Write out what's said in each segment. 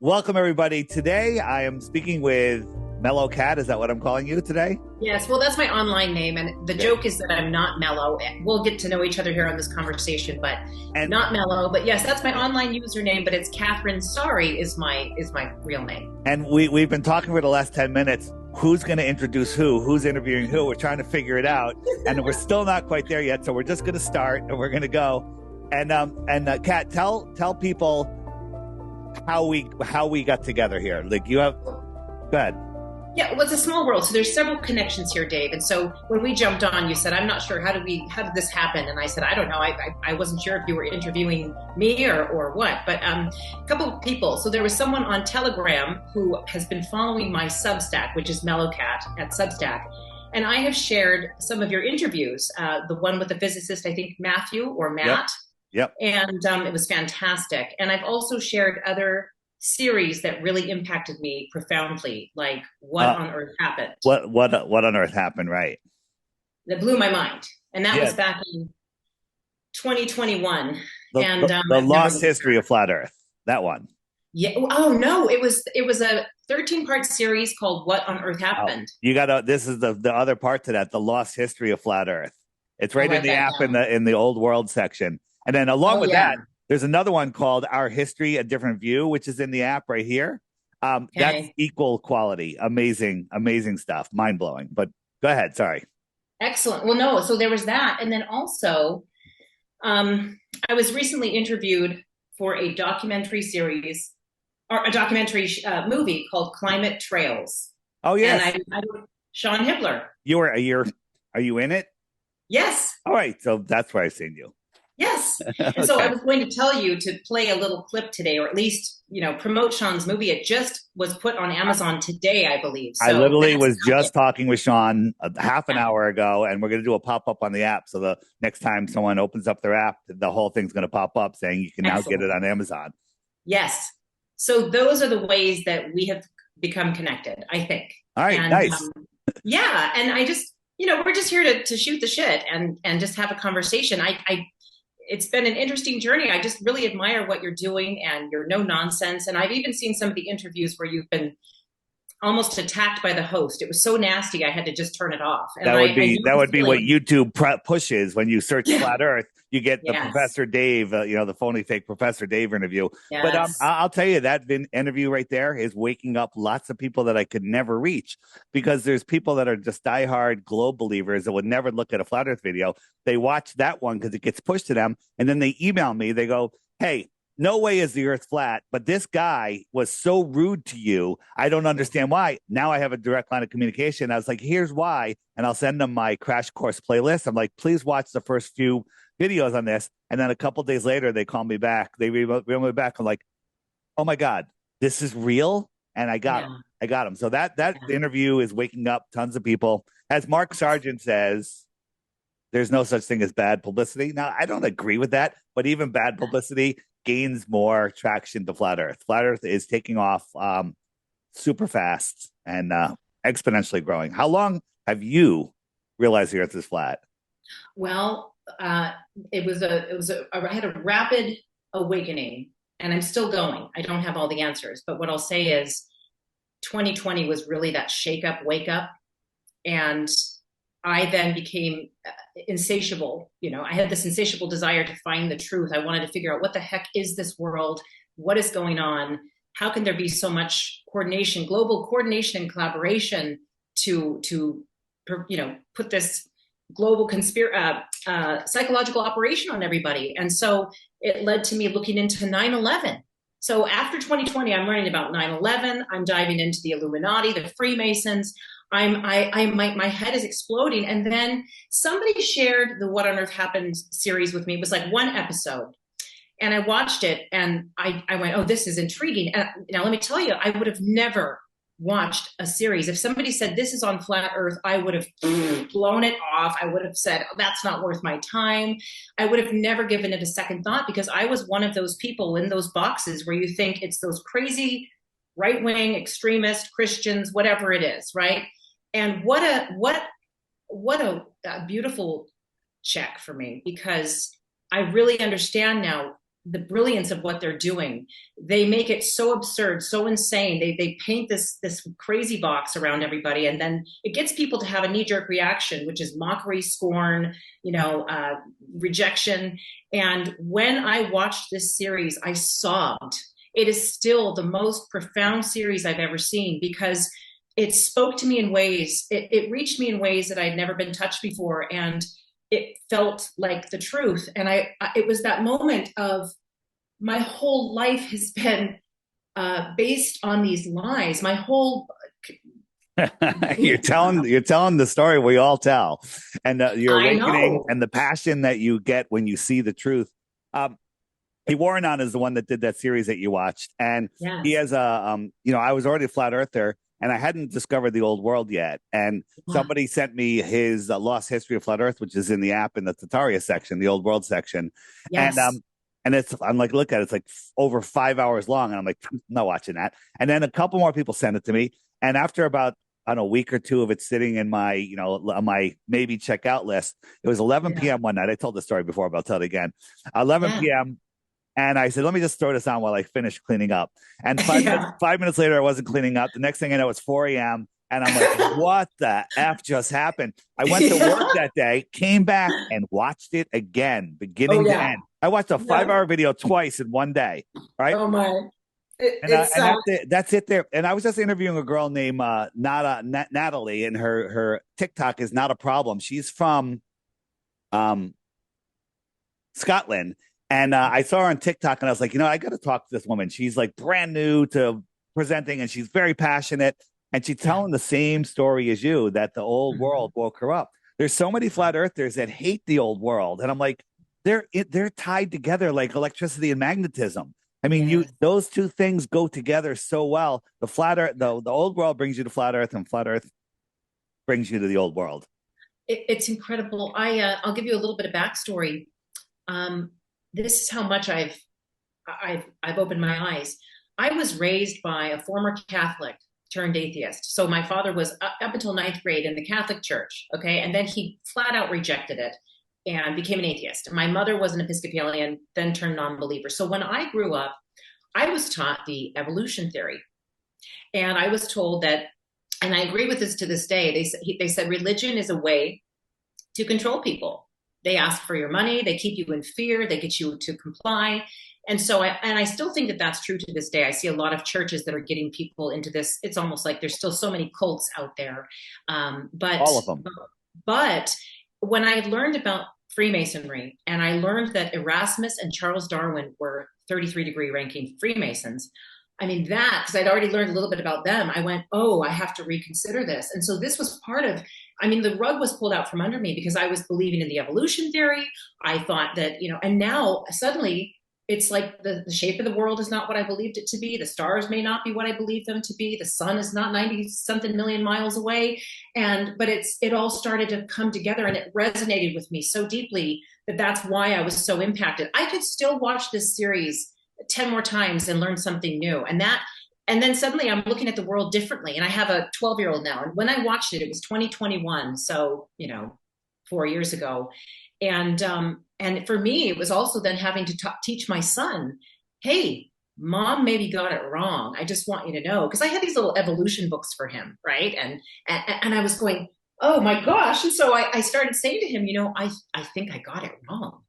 Welcome, everybody. Today, I am speaking with Mellow Kat. Is that what I'm calling you today? Yes, well, that's my online name, and the Okay. joke is that I'm not mellow. We'll get to know each other here on this conversation, but And not mellow. But yes, that's my online username. But it's Catherine. Sorry, is my real name. we've been talking for the last 10 minutes. Who's going to introduce who? Who's interviewing who? We're trying to figure it out, and we're still not quite there yet. So we're just going to start, and we're going to go. And Kat, tell people how we got together here. Like you have, go ahead. Yeah, well, it's a small world, so there's several connections here, Dave. And so when we jumped on, you said, "I'm not sure how did this happen?" And I said, "I don't know. I wasn't sure if you were interviewing me or what." But a couple of people. So there was someone on Telegram who has been following my Substack, which is Mellow Kat at Substack. And I have shared some of your interviews, the one with the physicist, I think Matthew or Matt. Yep. And it was fantastic. And I've also shared other series that really impacted me profoundly, like What on Earth Happened. What on earth happened? Right. That blew my mind. And that was Yeah. back in 2021. The lost history of flat Earth. That one. Yeah. Oh no, it was a 13-part series called What on Earth Happened. You got this is the other part to that, the lost history of flat Earth. It's right in the app in the old world section. And then along with that, there's another one called Our History, A Different View, which is in the app right here. That's equal quality. Amazing stuff. Mind blowing. But go ahead. Sorry. Excellent. Well, no, so there was that. And then also, I was recently interviewed for a documentary series or a documentary movie called Climate Trails. Oh, yes. And I Sean Hibbler. Are you in it? Yes. All right. So that's where I've seen you. Yes. And so I was going to tell you to play a little clip today, or at least, promote Sean's movie. It just was put on Amazon today, I believe. So I literally was just talking with Sean half an hour ago, and we're going to do a pop-up on the app. So the next time someone opens up their app, the whole thing's going to pop up saying you can now get it on Amazon. Yes. So those are the ways that we have become connected, I think. All right. Nice. Yeah. And I just, we're just here to shoot the shit and just have a conversation. It's been an interesting journey. I just really admire what you're doing, and you're no nonsense. And I've even seen some of the interviews where you've been almost attacked by the host. It was so nasty, I had to just turn it off. And that would be what YouTube pushes when you search flat Earth. You get the Professor Dave, the phony fake Professor Dave interview. Yes. But I'll tell you, that interview right there is waking up lots of people that I could never reach, because there's people that are just diehard globe believers that would never look at a flat Earth video. They watch that one because it gets pushed to them, and then they email me. They go, "Hey, no way is the Earth flat, but this guy was so rude to you. I don't understand why." Now I have a direct line of communication. I was like, "Here's why." And I'll send them my crash course playlist. I'm like, "Please watch the first few videos on this." And then a couple of days later, they call me back. They email me back. I'm like, "Oh my God, this is real." And I got him. I got him. So that interview is waking up tons of people. As Mark Sargent says, there's no such thing as bad publicity. Now, I don't agree with that, but even bad publicity gains more traction to flat Earth. Flat Earth is taking off super fast and exponentially growing. How long have you realized the Earth is flat? Well, I had a rapid awakening, and I'm still going. I don't have all the answers, but what I'll say is 2020 was really that shake up, wake up. And I then became insatiable. I had this insatiable desire to find the truth. I wanted to figure out, what the heck is this world? What is going on? How can there be so much coordination, global coordination and collaboration to put this global psychological operation on everybody? And so it led to me looking into 9/11. So after 2020, I'm learning about 9/11. I'm diving into the Illuminati, the Freemasons. My head is exploding. And then somebody shared the What on Earth Happened series with me. It was like one episode, and I watched it, and I went, "Oh, this is intriguing." And now let me tell you, I would have never watched a series. If somebody said this is on flat Earth, I would have blown it off. I would have said, "Oh, that's not worth my time." I would have never given it a second thought, because I was one of those people in those boxes where you think it's those crazy right-wing extremist Christians, whatever it is, right? And what a beautiful check for me, because I really understand now the brilliance of what they're doing. They make it so absurd, so insane. They paint this crazy box around everybody, and then it gets people to have a knee-jerk reaction, which is mockery, scorn, rejection. And when I watched this series, I sobbed. It is still the most profound series I've ever seen, because it spoke to me in ways, it reached me in ways that I'd never been touched before. And it felt like the truth. And it was that moment of, my whole life has been based on these lies. My whole you're telling the story we all tell, and your awakening and the passion that you get when you see the truth. Hey, Warrenon is the one that did that series that you watched, and he has a I was already a flat earther, and I hadn't discovered the old world yet. And somebody sent me his Lost History of Flat Earth, which is in the app in the Tataria section, the old world section. Yes. And I'm like, look at it, it's like over 5 hours long. And I'm like, I'm not watching that. And then a couple more people sent it to me. And after about, I don't know, a week or two of it sitting in my, my maybe checkout list, it was 11 p.m. one night. I told the story before, but I'll tell it again. 11 p.m. And I said, let me just throw this on while I finish cleaning up. And 5 minutes later, I wasn't cleaning up. The next thing I know, it's 4 a.m. And I'm like, what the F just happened? I went to work that day, came back and watched it again, beginning to end. I watched a 5-hour video twice in one day. Right. Oh my. That's it there. And I was just interviewing a girl named Natalie, and her TikTok is Not a Problem. She's from Scotland. And I saw her on TikTok, and I was like, I got to talk to this woman. She's like brand new to presenting, and she's very passionate. And she's telling the same story as you, that the old world woke her up. There's so many flat earthers that hate the old world. And I'm like, they're tied together like electricity and magnetism. I mean, those two things go together so well. The flat earth, the old world brings you to flat earth, and flat earth brings you to the old world. It's incredible. I'll give you a little bit of backstory. This is how much I've opened my eyes. I was raised by a former Catholic turned atheist. So my father was up until 9th grade in the Catholic Church. Okay. And then he flat out rejected it and became an atheist. My mother was an Episcopalian, then turned non-believer. So when I grew up, I was taught the evolution theory. And I was told that, and I agree with this to this day, they said religion is a way to control people. They ask for your money, they keep you in fear, they get you to comply. And so, I still think that that's true to this day. I see a lot of churches that are getting people into this. It's almost like there's still so many cults out there. But all of them. But when I learned about Freemasonry, and I learned that Erasmus and Charles Darwin were 33-degree ranking Freemasons, I mean, because I'd already learned a little bit about them, I went, oh, I have to reconsider this. And so this was part of, the rug was pulled out from under me, because I was believing in the evolution theory. I thought that, and now suddenly it's like the shape of the world is not what I believed it to be. The stars may not be what I believed them to be. The sun is not 90-something million miles away. But it all started to come together, and it resonated with me so deeply that's why I was so impacted. I could still watch this series 10 more times and learn something new. And then suddenly I'm looking at the world differently. And I have a 12-year-old now. And when I watched it, it was 2021. So, 4 years ago. And for me, it was also then having to teach my son, hey, mom maybe got it wrong. I just want you to know, because I had these little evolution books for him, right? And I was going, oh my gosh. And so I started saying to him, I think I got it wrong.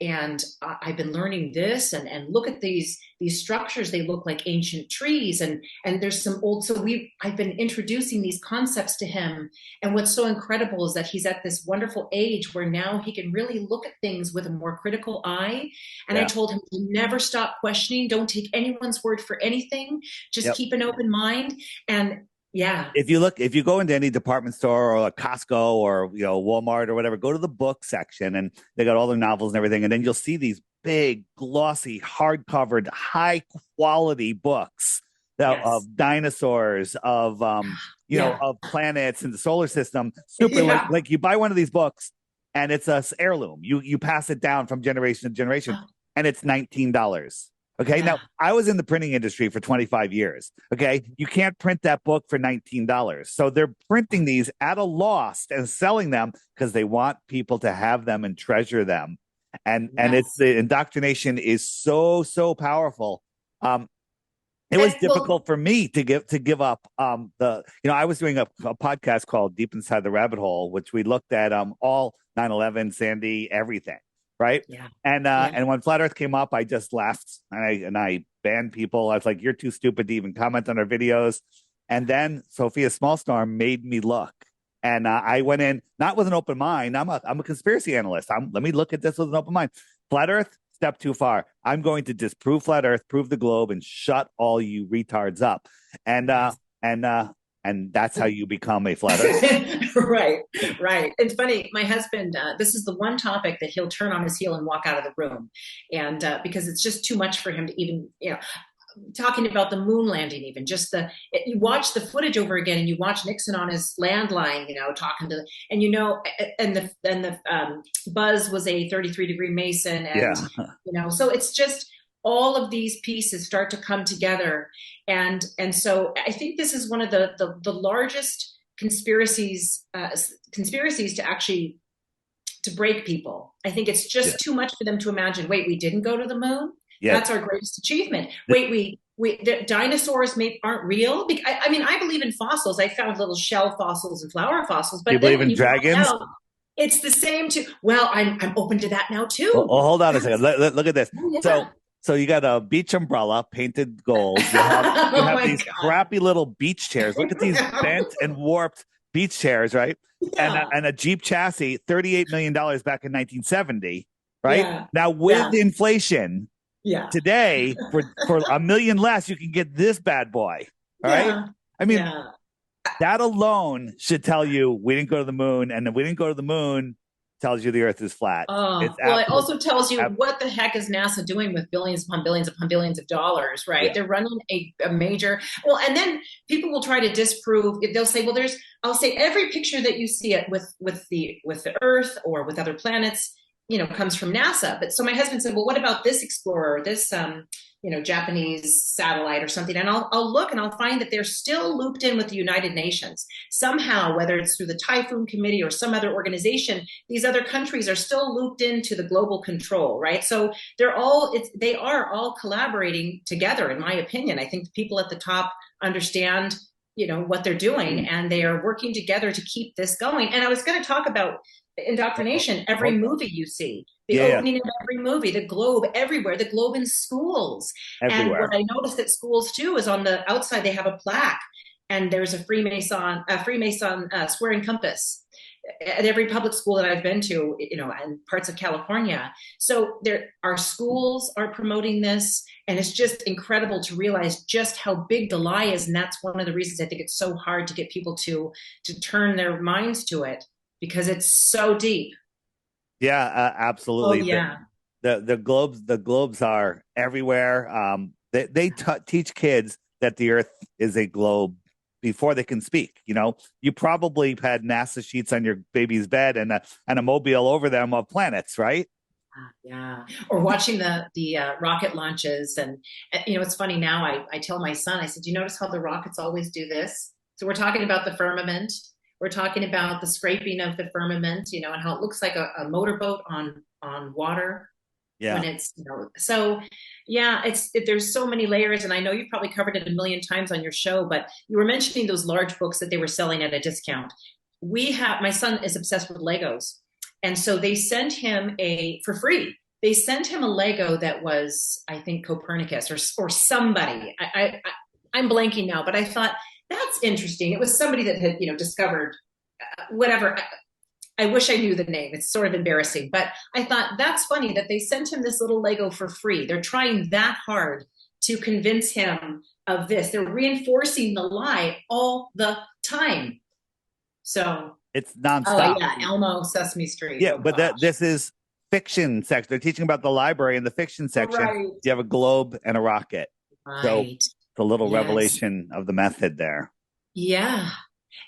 And I've been learning this, and look at these structures. They look like ancient trees, and there's some old. So I've been introducing these concepts to him. And what's so incredible is that he's at this wonderful age where now he can really look at things with a more critical eye. And I told him to never stop questioning. Don't take anyone's word for anything. Just keep an open mind. And if you go into any department store or a Costco or Walmart or whatever, go to the book section, and they got all their novels and everything, and then you'll see these big, glossy, hard-covered, high-quality books of dinosaurs, of of planets and the solar system. Super, like you buy one of these books, and it's a heirloom. You pass it down from generation to generation, and it's $19. Okay. Now, I was in the printing industry for 25 years. Okay. You can't print that book for $19. So they're printing these at a loss and selling them because they want people to have them and treasure them. and it's the indoctrination is so powerful. It was difficult for me to give up I was doing a podcast called Deep Inside the Rabbit Hole, which we looked at all 9/11, Sandy, everything, right? Yeah. And when Flat Earth came up, I just laughed and I banned people. I was like, you're too stupid to even comment on our videos. And then Sophia Smallstorm made me look. And I went in not with an open mind. I'm a conspiracy analyst. Let me look at this with an open mind. Flat Earth, step too far. I'm going to disprove Flat Earth, prove the globe, and shut all you retards up. And that's how you become a flat earther. Right. It's funny. My husband, this is the one topic that he'll turn on his heel and walk out of the room, and because it's just too much for him to even, talking about the moon landing, even just you watch the footage over again, and you watch Nixon on his landline, talking to, and the Buzz was a 33-degree Mason, and so it's just all of these pieces start to come together, and so I think this is one of the largest conspiracies to actually to break people. I think it's just too much for them to imagine. Wait, we didn't go to the moon. Yeah. That's our greatest achievement. Wait, the dinosaurs aren't real. I believe in fossils. I found little shell fossils and flower fossils. But you believe in dragons? It's the same too. Well, I'm open to that now too. Well, hold on a second. Look at this. Oh, yeah. So you got a beach umbrella painted gold. You have these crappy little beach chairs. Look at these bent and warped beach chairs, right? Yeah. And a Jeep chassis, $38 million back in 1970, right? Yeah. Now with inflation. Yeah. Today, for $1 million less, you can get this bad boy. All right. I mean, that alone should tell you we didn't go to the moon, and if we didn't go to the moon, tells you the Earth is flat. It also tells you what the heck is NASA doing with billions upon billions upon billions of dollars, right? Yeah. They're running a major. Well, and then people will try to disprove. They'll say, well, I'll say every picture that you see it with the Earth or with other planets, comes from NASA. But so my husband said, well, what about this explorer, this, Japanese satellite or something? And I'll look and I'll find that they're still looped in with the United Nations. Somehow, whether it's through the Typhoon Committee or some other organization, these other countries are still looped into the global control, right? So they are all collaborating together, in my opinion. I think the people at the top understand what they're doing, and they are working together to keep this going. And I was going to talk about indoctrination. Every movie you see, the opening of every movie, the globe everywhere, the globe in schools. Everywhere. And what I noticed at schools too is on the outside they have a plaque, and there's a Freemason square and compass at every public school that I've been to, and parts of California. So our schools are promoting this, and it's just incredible to realize just how big the lie is. And that's one of the reasons I think it's so hard to get people to turn their minds to it, because it's so deep. Yeah, absolutely. Oh, yeah. The globes are everywhere. They teach kids that the Earth is a globe before they can speak. You probably had NASA sheets on your baby's bed and a mobile over them of planets, right? Yeah. Or watching the rocket launches. And, it's funny now, I tell my son, I said, you notice how the rockets always do this? So we're talking about the firmament. We're talking about the scraping of the firmament, and how it looks like a motorboat on water. Yeah. When it's, so yeah, there's so many layers, and I know you've probably covered it a million times on your show, but you were mentioning those large books that they were selling at a discount. My son is obsessed with Legos. And so they sent him for free. They sent him a Lego that was, I think, Copernicus or somebody. I'm blanking now, but I thought that's interesting. It was somebody that had, discovered whatever. I wish I knew the name. It's sort of embarrassing, but I thought that's funny that they sent him this little Lego for free. They're trying that hard to convince him of this. They're reinforcing the lie all the time. So it's nonstop. Oh yeah, Elmo, Sesame Street. Yeah, but this is fiction section. They're teaching about the library in the fiction section. Right. You have a globe and a rocket. Right. So the little revelation of the method there. Yeah.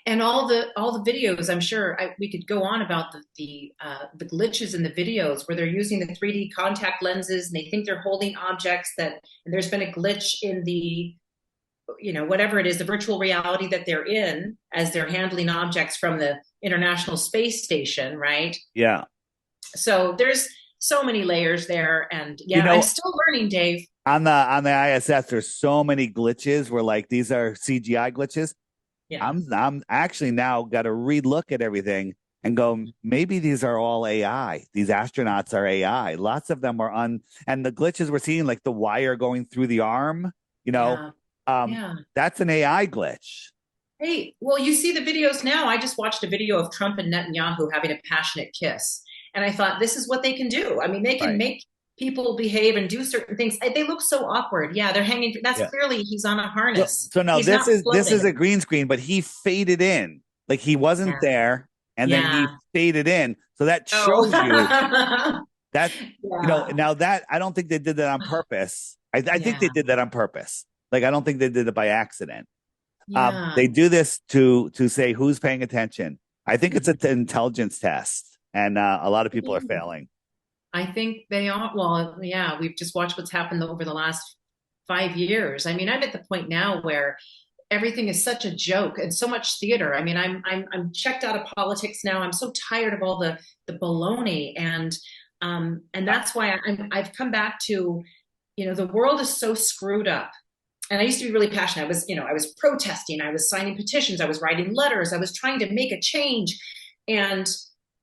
And all the videos, I'm sure we could go on about the glitches in the videos where they're using the 3D contact lenses and they think they're holding objects and there's been a glitch in the, whatever it is, the virtual reality that they're in as they're handling objects from the International Space Station, right? Yeah. So there's so many layers there. And You I'm know, still learning, Dave. on the ISS, there's so many glitches where like these are CGI glitches. Yeah. I'm actually now got to relook at everything and go, maybe these are all AI. These astronauts are AI. Lots of them are and the glitches we're seeing, like the wire going through the arm, you know, Yeah. um, Yeah. that's an AI glitch. Hey, well, you see the videos now. I just watched a video of Trump and Netanyahu having a passionate kiss. And I thought, this is what they can do. I mean, they can Right. make people behave and do certain things. They look so awkward. Yeah, they're hanging. That's Yeah. clearly he's on a So, harness. so no, He's not this is floating. a green screen, but he faded in. Like he wasn't Yeah. there and then he Yeah. faded in. So that Oh. shows you that, Yeah. now that I don't think they did that on purpose. I think they Yeah. did that on purpose. Like I don't think they did it by accident. Yeah. They do this to say who's paying attention. I think it's an intelligence test, and a lot of people are failing. I think they are. Well, yeah, we've just watched what's happened over the last 5 years. I mean, I'm at the point now where everything is such a joke and so much theater. I mean, I'm checked out of politics now. I'm so tired of all the baloney, and that's why I've come back to, the world is so screwed up. And I used to be really passionate. I was protesting, I was signing petitions, I was writing letters, I was trying to make a change. And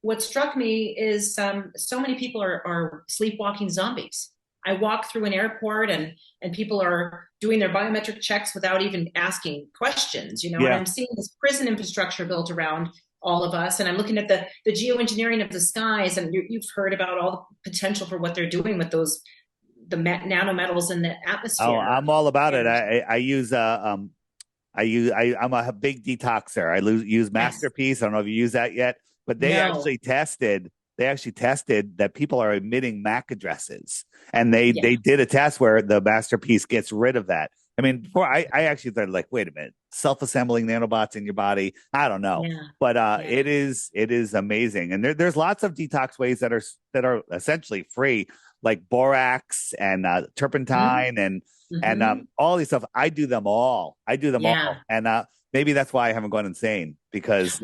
what struck me is so many people are sleepwalking zombies. I walk through an airport and people are doing their biometric checks without even asking questions, and Yeah. I'm seeing this prison infrastructure built around all of us. And I'm looking at the geoengineering of the skies, and you've heard about all the potential for what they're doing with the nanometals in the atmosphere. Oh, I'm all about it. I use I'm a big detoxer. I use Masterpiece. I don't know if you use that yet, but they actually tested that people are emitting MAC addresses, and they did a test where the Masterpiece gets rid of that. I mean, before I actually thought, like, wait a minute, self-assembling nanobots in your body. I don't know, but it is amazing, and there's lots of detox ways that are essentially free, like borax and turpentine and all these stuff. I do them all. And maybe that's why I haven't gone insane, because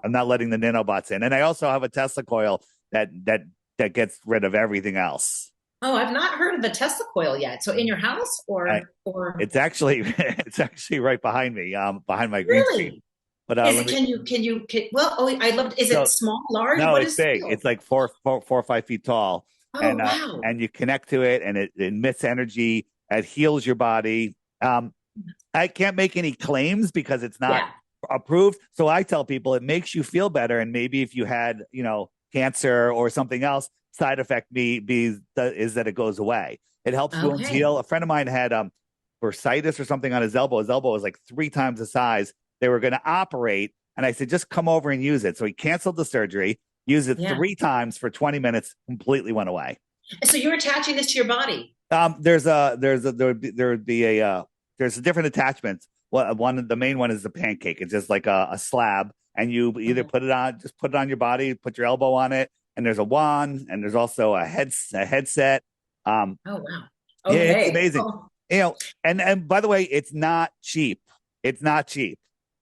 I'm not letting the nanobots in, and I also have a Tesla coil that gets rid of everything else. Oh, I've not heard of the Tesla coil yet. So in your house or it's actually right behind me, behind my green screen. But I love. Is it small, large? No, what it's big. It's like 4 or 5 feet tall. Oh, wow. And you connect to it, and it emits energy. It heals your body. I can't make any claims because it's not approved. So I tell people it makes you feel better, and maybe if you had, cancer or something else, side effect is that it goes away. It helps wounds heal. A friend of mine had bursitis or something on his elbow. His elbow was like 3 times the size. They were going to operate, and I said, just come over and use it. So he canceled the surgery, used it 3 times for 20 minutes, completely went away. So you're attaching this to your body? There's different attachments. The main one is the pancake. It's just like a slab, and you either put it on your body, put your elbow on it, and there's a wand, and there's also a headset. Oh wow! Okay. Yeah, it's amazing. Oh. And by the way, it's not cheap. It's not cheap,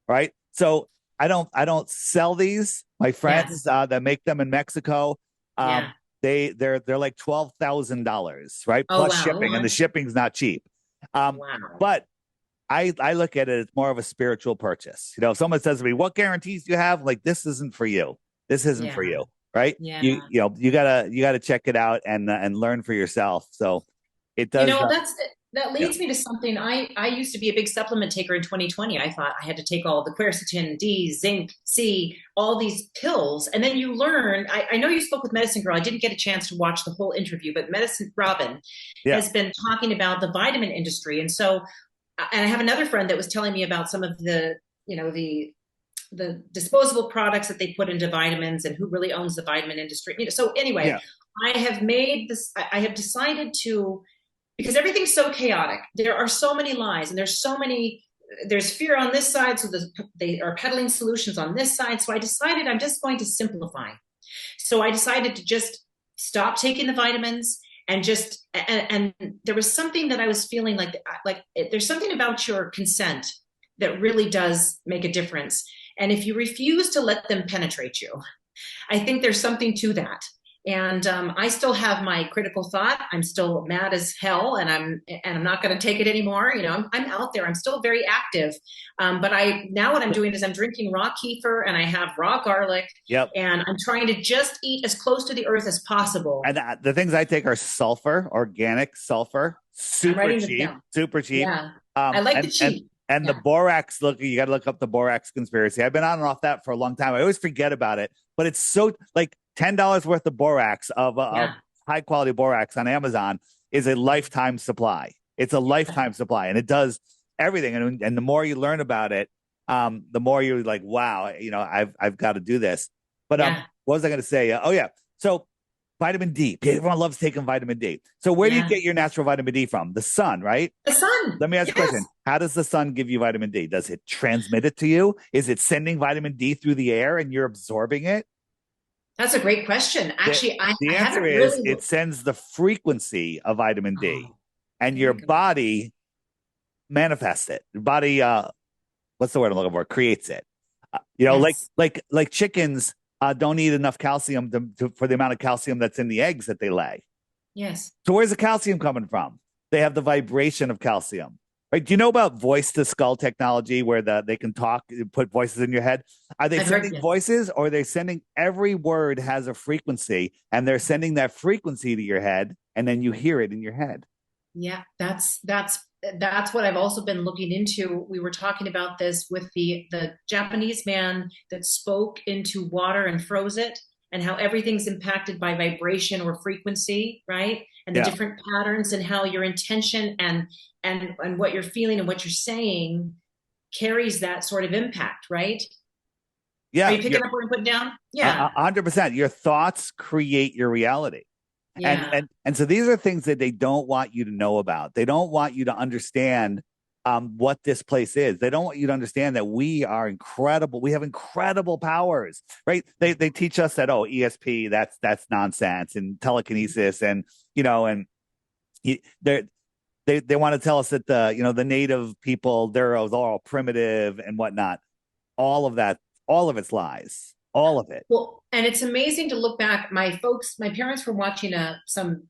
right? So I don't sell these. My friends that make them in Mexico, they're like $12,000, right? Oh, Plus shipping, and the shipping's not cheap. But I look at it as more of a spiritual purchase. If someone says to me, "What guarantees do you have?" Like, this isn't for you. This isn't for you, right? Yeah. You gotta check it out and learn for yourself. So it does. That leads me to something. I used to be a big supplement taker in 2020. I thought I had to take all the quercetin, D, zinc, C, all these pills. And then you learn, I know you spoke with Medicine Girl. I didn't get a chance to watch the whole interview, but Medicine Robin has been talking about the vitamin industry. And so, and I have another friend that was telling me about some of the disposable products that they put into vitamins and who really owns the vitamin industry. So anyway, I have decided to, because everything's so chaotic. There are so many lies, and there's fear on this side. So they are peddling solutions on this side. So I decided I'm just going to simplify. So I decided to just stop taking the vitamins and there was something that I was feeling like there's something about your consent that really does make a difference. And if you refuse to let them penetrate you, I think there's something to that. And I still have my critical thought. I'm still mad as hell, and I'm not going to take it anymore. You know, I'm out there. I'm still very active. But now what I'm doing is I'm drinking raw kefir, and I have raw garlic. Yep. And I'm trying to just eat as close to the earth as possible. And the things I take are sulfur, organic sulfur, super cheap, super cheap. Yeah. I like the cheap. And the borax, you got to look up the borax conspiracy. I've been on and off that for a long time. I always forget about it, but it's so like $10 worth of borax of high quality borax on Amazon is a lifetime supply. It's a lifetime supply, and it does everything. And the more you learn about it, the more you're like, wow, you know, I've got to do this. But what was I going to say? So vitamin D. Everyone loves taking vitamin D. So where do you get your natural vitamin D from? The sun, right? The sun. Let me ask you a question. How does the sun give you vitamin D? Does it transmit it to you? Is it sending vitamin D through the air and you're absorbing it? That's a great question. Actually, the answer is it sends the frequency of vitamin D, and your body manifests it. Your body, what's the word I'm looking for? Creates it. You know, like chickens don't eat enough calcium for the amount of calcium that's in the eggs that they lay. Yes. So where's the calcium coming from? They have the vibration of calcium. Right? Do you know about voice to skull technology where they can talk, put voices in your head? Are they sending voices, or are they sending every word has a frequency, and they're sending that frequency to your head, and then you hear it in your head? Yeah, that's what I've also been looking into. We were talking about this with the Japanese man that spoke into water and froze it, and how everything's impacted by vibration or frequency, right? And the different patterns, and how your intention and what you're feeling and what you're saying carries that sort of impact, right? Yeah. Are you picking up what I'm putting down? Yeah. 100%. Your thoughts create your reality. Yeah. And so these are things that they don't want you to know about. They don't want you to understand what this place is. They don't want you to understand that we are incredible. We have incredible powers, right? They teach us that, ESP, that's nonsense, and telekinesis, and, you know, and they want to tell us that the native people, they're all primitive and whatnot. All of that, all of it's lies. All of it. Well, and it's amazing to look back. My parents were watching some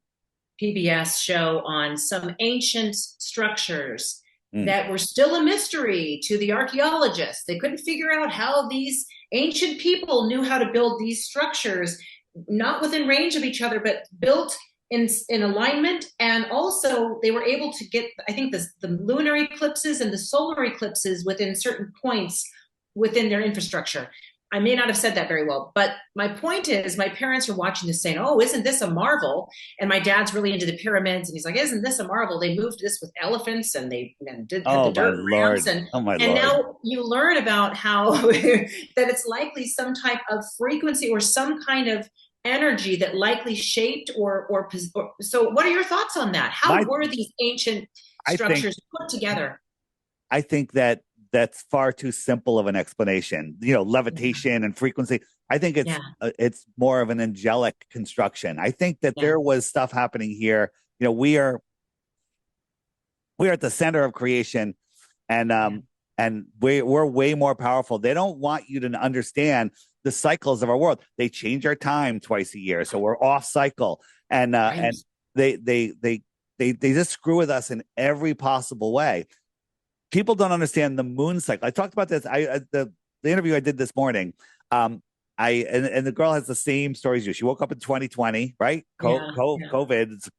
PBS show on some ancient structures that were still a mystery to the archaeologists. They couldn't figure out how these ancient people knew how to build these structures, not within range of each other, but built in alignment. And also they were able to get, I think, the lunar eclipses and the solar eclipses within certain points within their infrastructure. I may not have said that very well, but my point is, my parents are watching this saying, "Oh, isn't this a marvel?" And my dad's really into the pyramids, and he's like, "Isn't this a marvel? They moved this with elephants, and they did the dirt ramps." And now you learn about how that it's likely some type of frequency or some kind of energy that likely shaped or so. What are your thoughts on that? How were these ancient structures put together? I think that's far too simple of an explanation. You know, levitation and frequency. I think it's more of an angelic construction. I think that there was stuff happening here. You know, we're at the center of creation, and we're way more powerful. They don't want you to understand the cycles of our world. They change our time twice a year, so we're off cycle, and they just screw with us in every possible way. People don't understand the moon cycle. I talked about this. The interview I did this morning. And the girl has the same story as you. She woke up in 2020, right? COVID,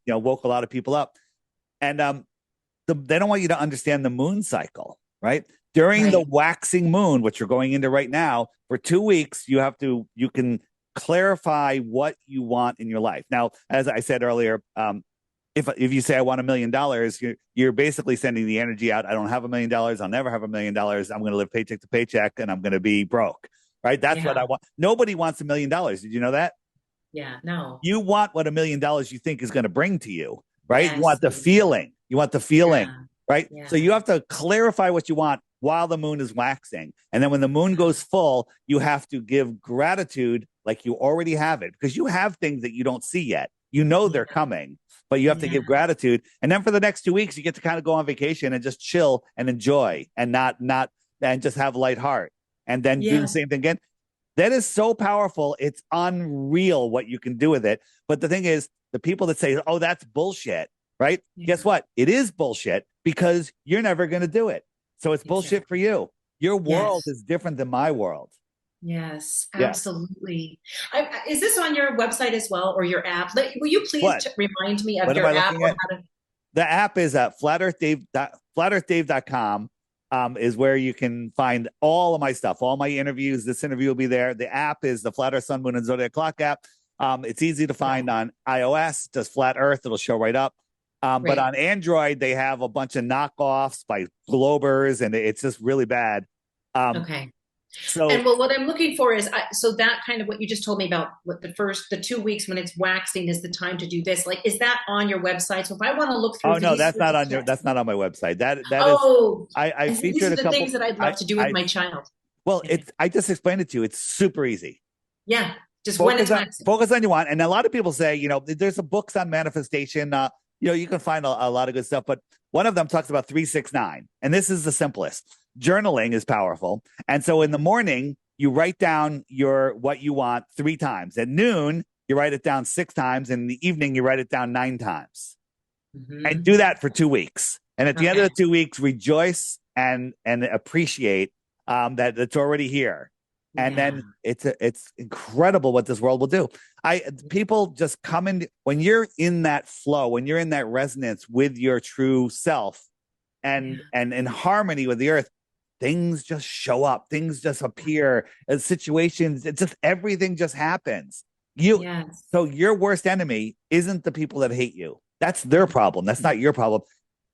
woke a lot of people up, and they don't want you to understand the moon cycle, right? During the waxing moon, which you're going into right now, for 2 weeks, you can clarify what you want in your life. Now, as I said earlier, if you say I want $1 million, you're basically sending the energy out. I don't have $1 million. I'll never have $1 million. I'm going to live paycheck to paycheck, and I'm going to be broke. Right? That's what I want. Nobody wants $1 million. Did you know that? Yeah. No. You want what $1 million you think is going to bring to you. Right? Yes. You want the feeling. Right? Yeah. So you have to clarify what you want while the moon is waxing, and then when the moon goes full, you have to give gratitude like you already have it, because you have things that you don't see yet. You know they're coming, but you have to give gratitude. And then for the next 2 weeks, you get to kind of go on vacation and just chill and enjoy, and not and just have light heart. And then do the same thing again. That is so powerful. It's unreal what you can do with it. But the thing is, the people that say, oh, that's bullshit, right? Yeah. Guess what? It is bullshit because you're never going to do it. So it's bullshit for you. Your world is different than my world. Yes, absolutely. Is this on your website as well, or your app? Will you please remind me of your app? The app is at flatearthdave.com. Is where you can find all of my stuff, all my interviews. This interview will be there. The app is the Flat Earth, Sun, Moon, and Zodiac Clock app. It's easy to find on iOS. Just Flat Earth. It'll show right up. But on Android, they have a bunch of knockoffs by Globers, and it's just really bad. Okay. So, and well, what I'm looking for is, so that kind of what you just told me about what the 2 weeks when it's waxing is the time to do this. Like, is that on your website? So if I want to look through, no, that's not on my website. That is, I featured a couple things that I'd love to do with my child. Well, I just explained it to you. It's super easy. Yeah. Just focus on you want. And a lot of people say, there's books on manifestation. You can find a lot of good stuff, but one of them talks about 369. And this is the simplest. Journaling is powerful. And so in the morning, you write down what you want 3 times. At noon, you write it down 6 times. And in the evening, you write it down 9 times. Mm-hmm. And do that for 2 weeks. And at the end of the 2 weeks, rejoice and appreciate that it's already here. And then it's incredible what this world will do. People just come in when you're in that flow, when you're in that resonance with your true self and in harmony with the earth. Things just show up. Things just appear. Situations. It's just everything just happens. So your worst enemy isn't the people that hate you. That's their problem. That's not your problem.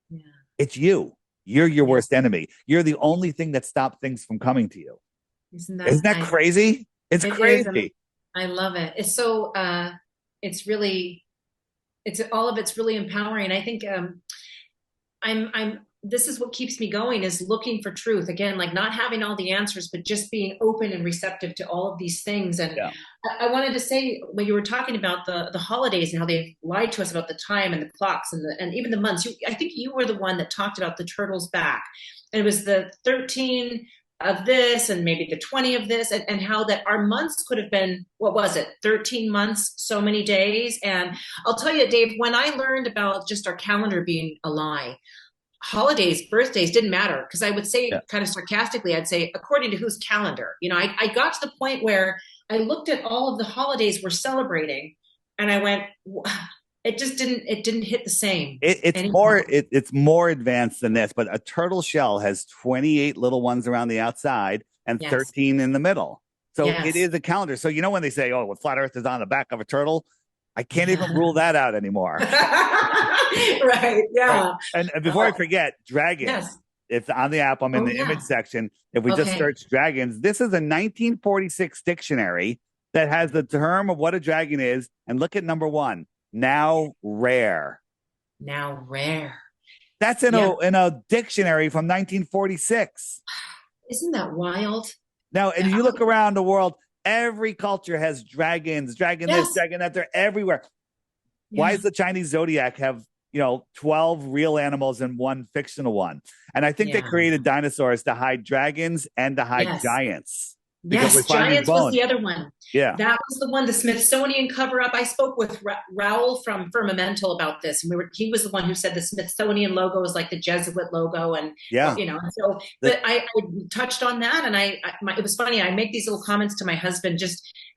Yeah. It's you. You're your worst enemy. You're the only thing that stops things from coming to you. Isn't that crazy? It's crazy. I love it. It's so. It's all of it's really empowering. I think this is what keeps me going, is looking for truth again, like not having all the answers, but just being open and receptive to all of these things. And I wanted to say, when you were talking about the holidays and how they lied to us about the time and the clocks and even the months, I think you were the one that talked about the turtle's back, and it was the 13 of this and maybe the 20 of this, and how that our months could have been, what was it, 13 months, so many days. And I'll tell you, Dave, when I learned about just our calendar being a lie, holidays, birthdays didn't matter, because I would say kind of sarcastically, I'd say, according to whose calendar? I got to the point where I looked at all of the holidays we're celebrating and I went, it didn't hit the same. It's more advanced than this, but a turtle shell has 28 little ones around the outside and 13 in the middle. So it is a calendar. So when they say, oh, well, flat earth is on the back of a turtle, I can't even rule that out anymore. Right. Yeah. Right. And before I forget, dragons. It's on the app. I'm in the image section. If we just search dragons, this is a 1946 dictionary that has the term of what a dragon is. And look at number 1. Now rare. Now rare. That's in a dictionary from 1946. Isn't that wild? Now, and you look around the world, every culture has dragons, this, dragon that. They're everywhere. Why does the Chinese zodiac have 12 real animals and 1 fictional one? And I think they created dinosaurs to hide dragons and to hide giants. Yes, giants was the other one. Yeah, that was the one, the Smithsonian cover-up. I spoke with Raoul from Firmamental about this, and he was the one who said the Smithsonian logo is like the Jesuit logo, and so. But I touched on that, and it was funny. I make these little comments to my husband.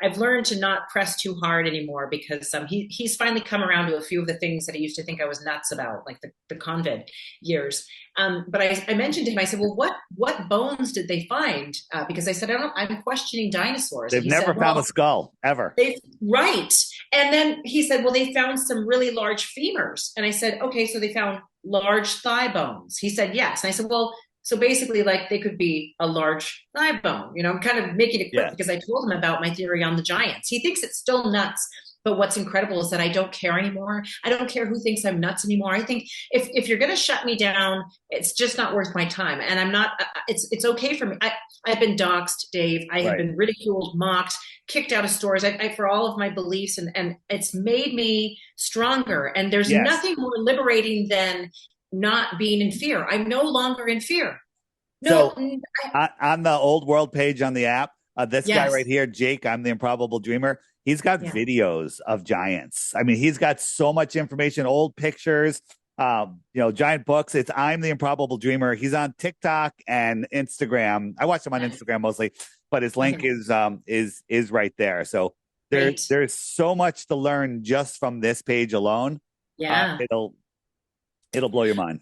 I've learned to not press too hard anymore, because he's finally come around to a few of the things that he used to think I was nuts about, like the convid years. But I mentioned to him, I said, well, what bones did they find? Because I said, I'm questioning dinosaurs. They've never found a skull, ever. Right. And then he said, well, they found some really large femurs. And I said, okay, so they found large thigh bones. He said, yes. And I said, well, so basically, like, they could be a large thigh bone. I'm kind of making it quick because I told him about my theory on the giants. He thinks it's still nuts. But what's incredible is that I don't care anymore. I don't care who thinks I'm nuts anymore. I think if you're going to shut me down, it's just not worth my time. And I'm not, it's okay for me. I've been doxxed, Dave. I have been ridiculed, mocked, kicked out of stores for all of my beliefs. And it's made me stronger. And there's nothing more liberating than not being in fear. I'm no longer in fear. No. So on the old world page on the app, This guy right here, Jake, I'm the Improbable Dreamer. He's got videos of giants. I mean, he's got so much information, old pictures, giant books. It's I'm the Improbable Dreamer. He's on TikTok and Instagram. I watch him on Instagram mostly, but his link is right there. So there's so much to learn just from this page alone. Yeah, it'll blow your mind.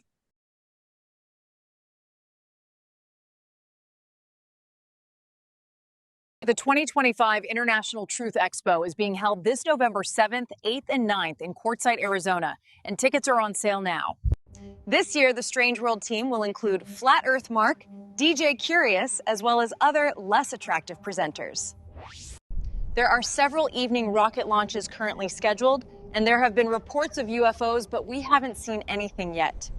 The 2025 International Truth Expo is being held this November 7th, 8th, and 9th in Quartzsite, Arizona, and tickets are on sale now. This year, the Strange World team will include Flat Earth Mark, DJ Curious, as well as other less attractive presenters. There are several evening rocket launches currently scheduled, and there have been reports of UFOs, but we haven't seen anything yet.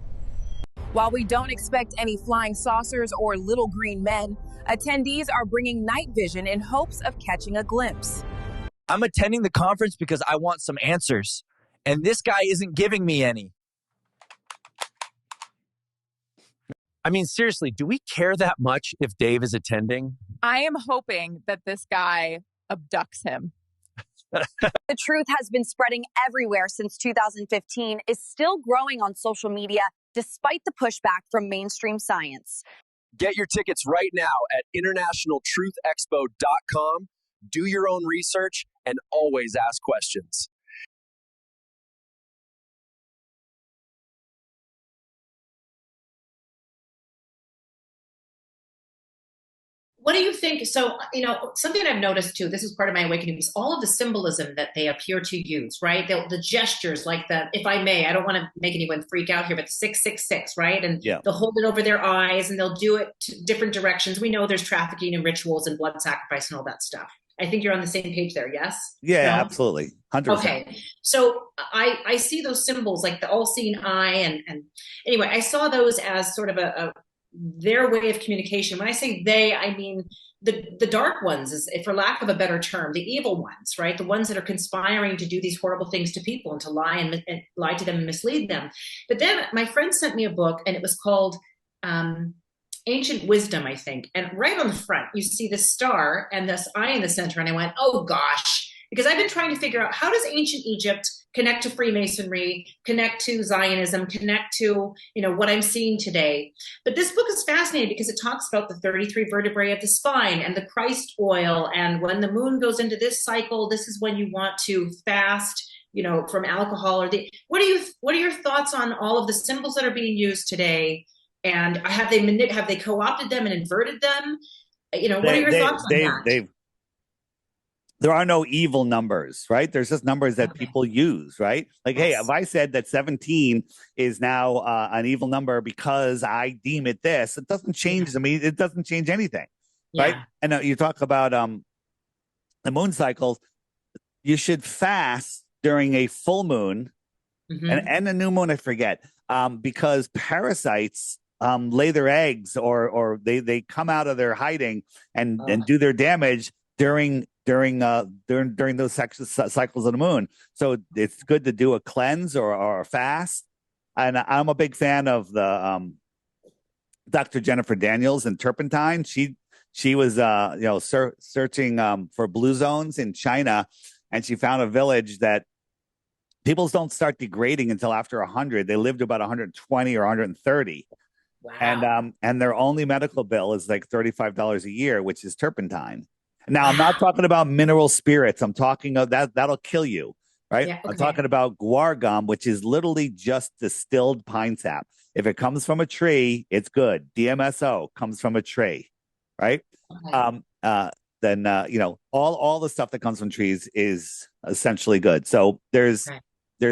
While we don't expect any flying saucers or little green men, attendees are bringing night vision in hopes of catching a glimpse. I'm attending the conference because I want some answers, and this guy isn't giving me any. I mean, seriously, do we care that much if Dave is attending? I am hoping that this guy abducts him. The truth has been spreading everywhere since 2015, is still growing on social media despite the pushback from mainstream science. Get your tickets right now at internationaltruthexpo.com. Do your own research and always ask questions. What do you think? So, something I've noticed too, this is part of my awakening, is all of the symbolism that they appear to use, right? The gestures, like the, if I may, I don't want to make anyone freak out here, but the 666, right? And they'll hold it over their eyes and they'll do it to different directions. We know there's trafficking and rituals and blood sacrifice and all that stuff. I think you're on the same page there, yes? Yeah, no? Absolutely. 100%. Okay. So I see those symbols, like the all-seeing eye. And anyway, I saw those as sort of their way of communication. When I say they, I mean the dark ones, is, for lack of a better term, the evil ones, right? The ones that are conspiring to do these horrible things to people and to lie and lie to them and mislead them. But then my friend sent me a book, and it was called Ancient Wisdom, I think. And right on the front, you see this star and this eye in the center. And I went, oh gosh, because I've been trying to figure out, how does ancient Egypt connect to Freemasonry, connect to Zionism, connect to, what I'm seeing today. But this book is fascinating because it talks about the 33 vertebrae of the spine and the Christ oil. And when the moon goes into this cycle, this is when you want to fast, from alcohol or what are your thoughts on all of the symbols that are being used today? And have they co-opted them and inverted them? What are your thoughts on that? There are no evil numbers, right? There's just numbers that people use, right? Like, hey, if I said that 17 is now an evil number because I deem it this, it doesn't change. I mean, it doesn't change anything, right? And you talk about the moon cycles. You should fast during a full moon and a new moon, I forget, because parasites lay their eggs or they come out of their hiding and do their damage during those cycles of the moon. So it's good to do a cleanse or a fast. And I'm a big fan of the Dr. Jennifer Daniels and turpentine. She was searching for blue zones in China, and she found a village that people don't start degrading until after 100. They live to about 120 or 130. Wow. And their only medical bill is like $35 a year, which is turpentine. Now, I'm not talking about mineral spirits. I'm talking of that'll kill you, right? Yeah, okay. I'm talking about guar gum, which is literally just distilled pine sap. If it comes from a tree, it's good. DMSO comes from a tree, right? Okay. Then all the stuff that comes from trees is essentially good. So there's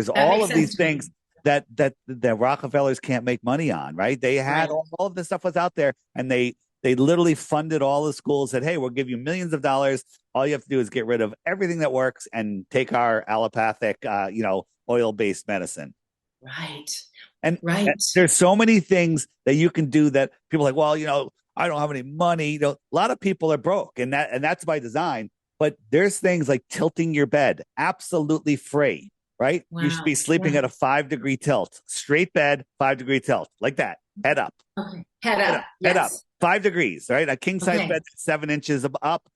all of these things that the Rockefellers can't make money on, right? They had all of this stuff was out there, and they literally funded all the schools, said, hey, we'll give you millions of dollars. All you have to do is get rid of everything that works and take our allopathic, oil-based medicine. Right. And there's so many things that you can do that people are like, well, I don't have any money. A lot of people are broke, and that's by design. But there's things like tilting your bed, absolutely free, right? Wow. You should be sleeping at a 5-degree tilt, straight bed, 5-degree tilt, like that, head up. Okay. Head up. 5 degrees, right? A king size bed 7 inches up,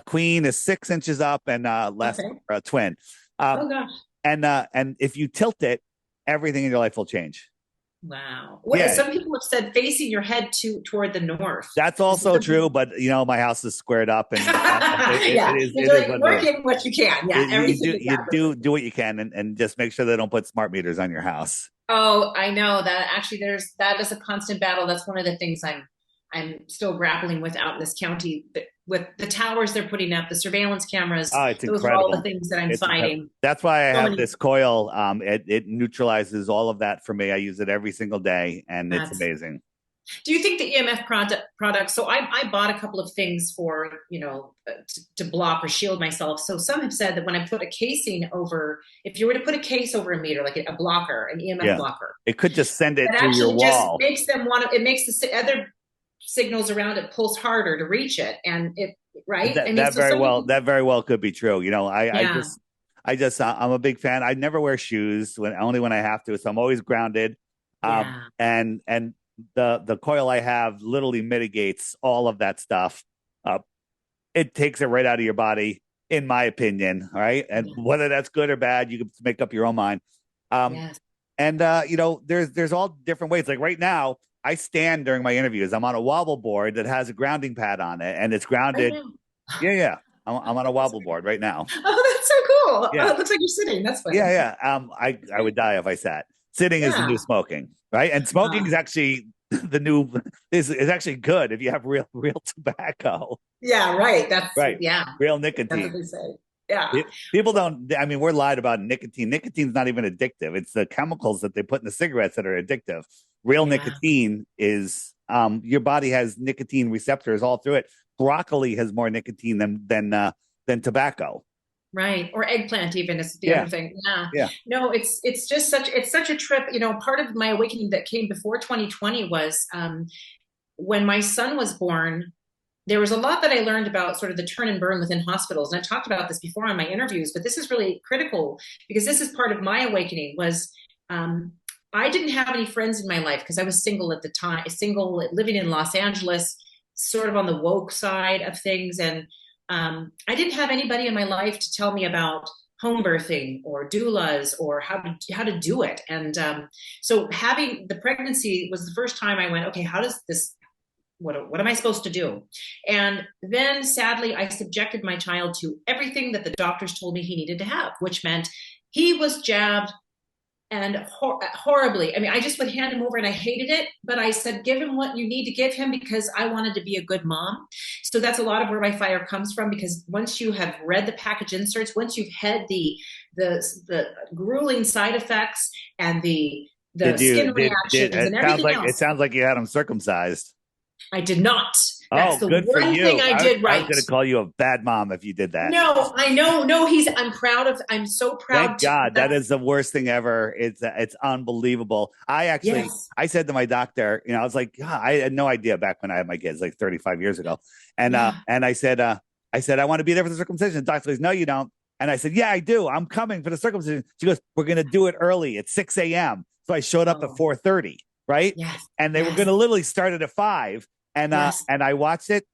Queen is 6 inches up, and less twin. Oh gosh. And if you tilt it, everything in your life will change. Wow. Well, some people have said facing your head toward the north. That's also true, but my house is squared up, and it is working what you can. Yeah, you do what you can, and just make sure they don't put smart meters on your house. Oh, I know that actually that is a constant battle. That's one of the things I'm still grappling with out in this county, with the towers they're putting up, the surveillance cameras. Oh, it's those incredible. are all the things that I'm fighting. Incredible. That's why I have this coil. It neutralizes all of that for me. I use it every single day, and it's amazing. Do you think the EMF products? So I bought a couple of things for to block or shield myself. So some have said that when I put a casing over, if you were to put a case over a meter, like a blocker, an EMF blocker, it could just send it through your wall. Just makes them want to. It makes the other signals around it pulse harder to reach it, and it that very well could be true. I'm a big fan. I never wear shoes only when I have to, so I'm always grounded. And the coil I have literally mitigates all of that stuff. It takes it right out of your body, in my opinion. All right, and whether that's good or bad, you can make up your own mind. And there's all different ways. Like right now, I stand during my interviews. I'm on a wobble board that has a grounding pad on it, and it's grounded. Yeah. I'm on a wobble board right now. Oh, that's so cool. Yeah. Oh, it looks like you're sitting. That's funny. Yeah. I would die if I sat. Sitting is the new smoking, right? And smoking is actually the new is actually good if you have real tobacco. Yeah, right. That's right. Yeah, real nicotine. That's what they say. Yeah. People don't. I mean, we're lied about nicotine. Nicotine's not even addictive. It's the chemicals that they put in the cigarettes that are addictive. Real nicotine is your body has nicotine receptors all through it. Broccoli has more nicotine than tobacco. Right. Or eggplant even is the other thing. Yeah. No, it's just such a trip. Part of my awakening that came before 2020 was when my son was born. There was a lot that I learned about sort of the turn and burn within hospitals. And I've talked about this before on my interviews, but this is really critical because this is part of my awakening was I didn't have any friends in my life because I was single at the time, living in Los Angeles, sort of on the woke side of things. And I didn't have anybody in my life to tell me about home birthing or doulas or how to do it. And so having the pregnancy was the first time I went, okay, how does this, what am I supposed to do? And then sadly, I subjected my child to everything that the doctors told me he needed to have, which meant he was jabbed and horribly. I mean, I just would hand him over and I hated it, but I said, give him what you need to give him because I wanted to be a good mom. So that's a lot of where my fire comes from, because once you have read the package inserts, once you've had the grueling side effects and the skin reactions and everything else. It sounds like you had him circumcised. I did not. That's the good one for you. thing I did right. I was going to call you a bad mom if you did that. No, I know. No, I'm so proud. Thank God. That is the worst thing ever. It's unbelievable. I said to my doctor, I was like, I had no idea back when I had my kids, like 35 years ago. And I said, I want to be there for the circumcision. The doctor goes, no, you don't. And I said, yeah, I do. I'm coming for the circumcision. She goes, we're going to do it early at 6 a.m. So I showed up at 4:30. Right. Yes. And they were going to literally start it at 5. And I watched it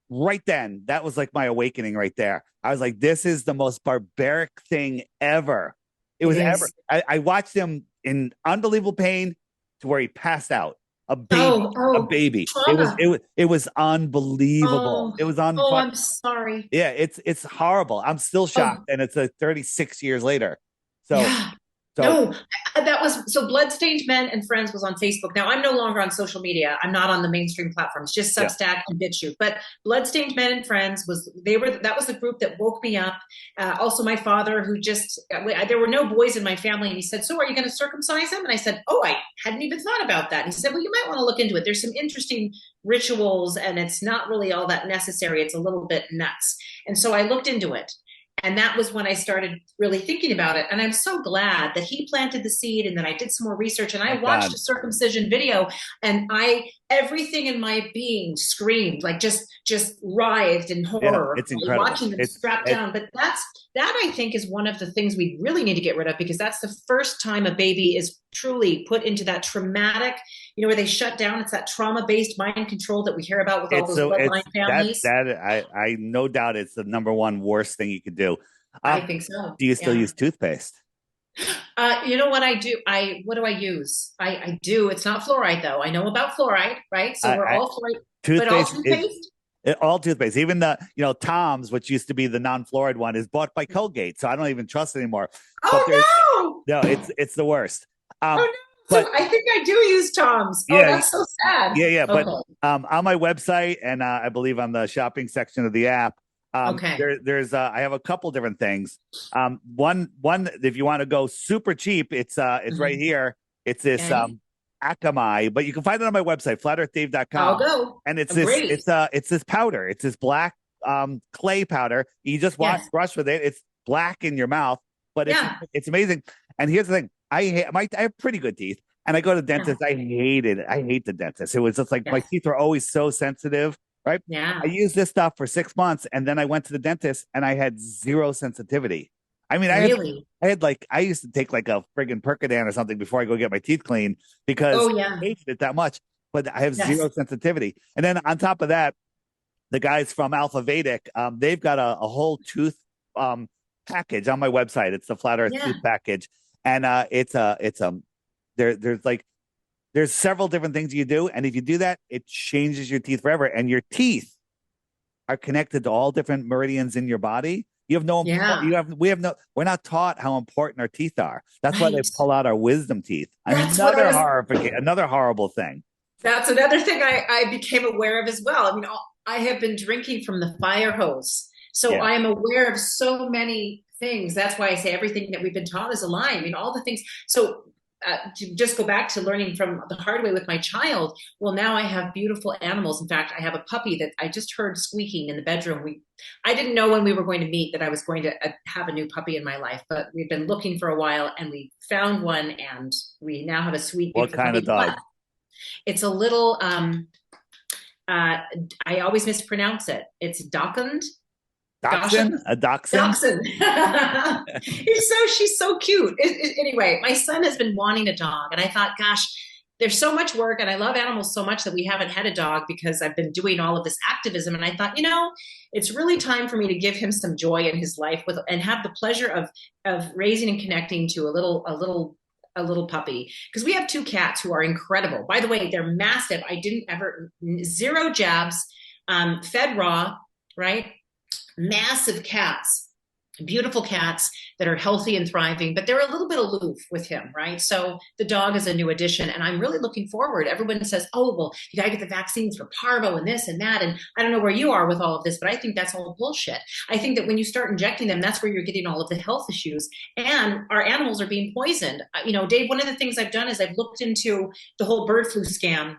right then. That was like my awakening right there. I was like, this is the most barbaric thing ever. It was ever. I watched him in unbelievable pain to where he passed out. A baby. Trauma. It was unbelievable. It was on. Oh, I'm sorry. Yeah, it's horrible. I'm still shocked. And it's 36 years later. So. Yeah. No, that was so Bloodstained Men and Friends was on Facebook. Now I'm no longer on social media. I'm not on the mainstream platforms, just Substack and BitChute. But Bloodstained Men and Friends that was the group that woke me up. Also my father, who there were no boys in my family, and he said, so are you going to circumcise him? And I said, oh, I hadn't even thought about that. And he said, well, you might want to look into it. There's some interesting rituals and it's not really all that necessary. It's a little bit nuts. And so I looked into it. And that was when I started really thinking about it. And I'm so glad that he planted the seed and then I did some more research and I watched a circumcision video and I everything in my being screamed, like just writhed in horror. It's incredible. Watching them strapped down. But that I think is one of the things we really need to get rid of, because that's the first time a baby is truly put into that traumatic, where they shut down. It's that trauma-based mind control that we hear about with all those bloodline families. I no doubt it's the number one worst thing you could do. I think so. Do you still use toothpaste? You know what I do? What do I use? I do. It's not fluoride though. I know about fluoride, right? So we're all fluoride. Toothpaste, but all toothpaste? All toothpaste, even the Tom's, which used to be the non-fluoride one, is bought by Colgate, so I don't even trust it anymore. Oh no! No, it's the worst. Oh no! But I think I do use Tom's. Oh, that's so sad. Yeah. Okay. But on my website, and I believe on the shopping section of the app, there's I have a couple different things. One, if you want to go super cheap, it's right here. It's this Akamai, but you can find it on my website, flatearthdave.com. I'll go. And it's this powder. It's this black clay powder. You just brush with it. It's black in your mouth, but it's amazing. And here's the thing: I have pretty good teeth, and I go to the dentist. I hate it. I hate the dentist. It was just like my teeth are always so sensitive. Right. Yeah. I used this stuff for 6 months, and then I went to the dentist and I had zero sensitivity. I mean, I used to take like a friggin' Percodan or something before I go get my teeth cleaned because I hated it that much, but I have zero sensitivity. And then on top of that, the guys from Alpha Vedic, they've got a whole tooth package on my website. It's the Flat Earth Tooth Package. And there's several different things you do. And if you do that, it changes your teeth forever. And your teeth are connected to all different meridians in your body. You have no, we're not taught how important our teeth are. That's why they pull out our wisdom teeth. Another horrible thing. That's another thing I became aware of as well. I mean, I have been drinking from the fire hose. So I am aware of so many things. That's why I say everything that we've been taught is a lie. I mean, all the things. So to just go back to learning from the hard way with my child, well, now I have beautiful animals. In fact, I have a puppy that I just heard squeaking in the bedroom. I didn't know when we were going to meet that I was going to have a new puppy in my life, but we've been looking for a while and we found one, and we now have a sweet. What kind of dog? It's a little, I always mispronounce it. It's Dachshund. Dachshund? A dachshund? She's so cute. Anyway, my son has been wanting a dog, and I thought, gosh, there's so much work, and I love animals so much that we haven't had a dog because I've been doing all of this activism. And I thought, it's really time for me to give him some joy in his life and have the pleasure of raising and connecting to a little puppy, because we have 2 cats who are incredible. By the way, they're massive. Zero jabs, fed raw, right? Massive cats, beautiful cats that are healthy and thriving, but they're a little bit aloof with him, right? So the dog is a new addition, and I'm really looking forward. Everyone says, oh, well, you got to get the vaccines for parvo and this and that. And I don't know where you are with all of this, but I think that's all bullshit. I think that when you start injecting them, that's where you're getting all of the health issues, and our animals are being poisoned. Dave, one of the things I've done is I've looked into the whole bird flu scam.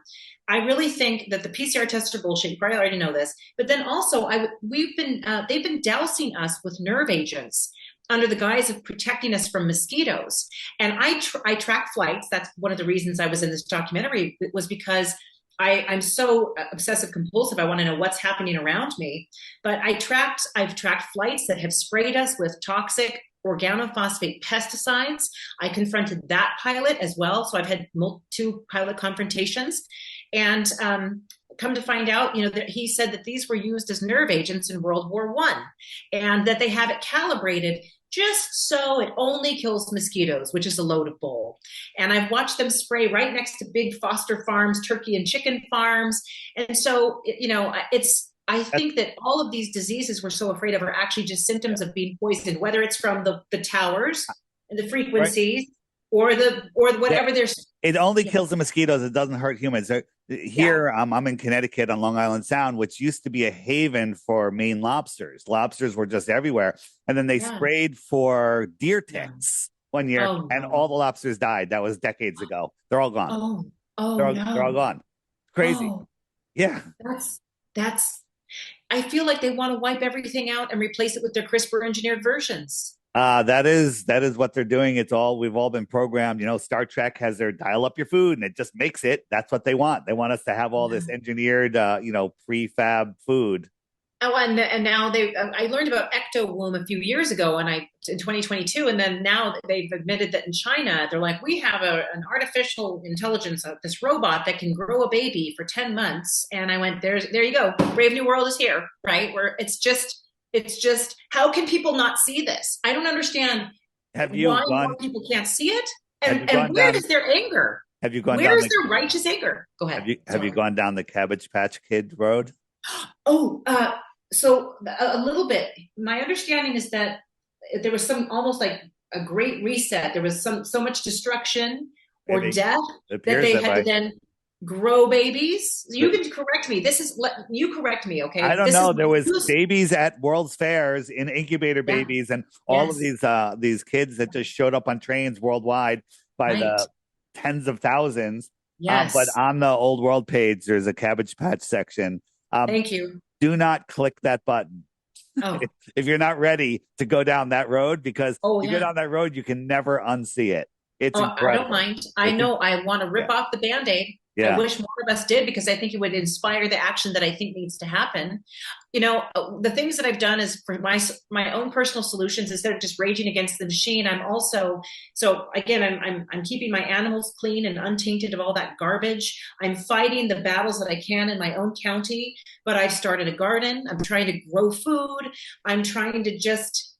I really think that the PCR tests are bullshit. You probably already know this, but then also they've been dousing us with nerve agents under the guise of protecting us from mosquitoes. And I track flights. That's one of the reasons I was in this documentary, was because I'm so obsessive compulsive. I want to know what's happening around me. But I've tracked flights that have sprayed us with toxic organophosphate pesticides. I confronted that pilot as well. So I've had 2 pilot confrontations. And come to find out, that he said that these were used as nerve agents in World War I, and that they have it calibrated just so it only kills mosquitoes, which is a load of bull. And I've watched them spray right next to big foster farms, turkey and chicken farms. And so, I think that all of these diseases we're so afraid of are actually just symptoms of being poisoned, whether it's from the towers and the frequencies, or whatever there's. It only kills the mosquitoes. It doesn't hurt humans. Here, I'm in Connecticut on Long Island Sound, which used to be a haven for Maine lobsters. Lobsters were just everywhere. And then they sprayed for deer ticks one year, and all the lobsters died. That was decades ago. They're all gone. They're all gone. Crazy. Yeah. That's I feel like they want to wipe everything out and replace it with their CRISPR engineered versions. That is what they're doing. We've all been programmed. Star Trek has their dial up your food and it just makes it. That's what they want. They want us to have all this engineered, prefab food. Oh, and now I learned about ecto-womb a few years ago, in 2022, and then now they've admitted that in China they're like, we have an artificial intelligence, this robot that can grow a baby for 10 months. And I went, there you go, Brave New World is here, right? Where it's just how can people not see this? I don't understand why more people can't see it, and where is their anger? Have you gone Where is their righteous anger? Go ahead. Have you gone down the Cabbage Patch Kid road? So a little bit. My understanding is that there was almost like a great reset. There was so much destruction or death that they had to then grow babies. You can correct me. You correct me, okay? I don't know. There was babies at World's Fairs, in incubator babies, and all of these kids that just showed up on trains worldwide by the tens of thousands. Yes. But on the Old World page, there's a Cabbage Patch section. Thank you. Do not click that button if you're not ready to go down that road, because you go down that road, you can never unsee it. It's incredible. I don't mind. I know I want to rip off the Band-Aid. I wish more of us did, because I think it would inspire the action that I think needs to happen. The things that I've done is for my own personal solutions, instead of just raging against the machine. I'm also, I'm keeping my animals clean and untainted of all that garbage. I'm fighting the battles that I can in my own county, but I've started a garden. I'm trying to grow food. I'm trying to just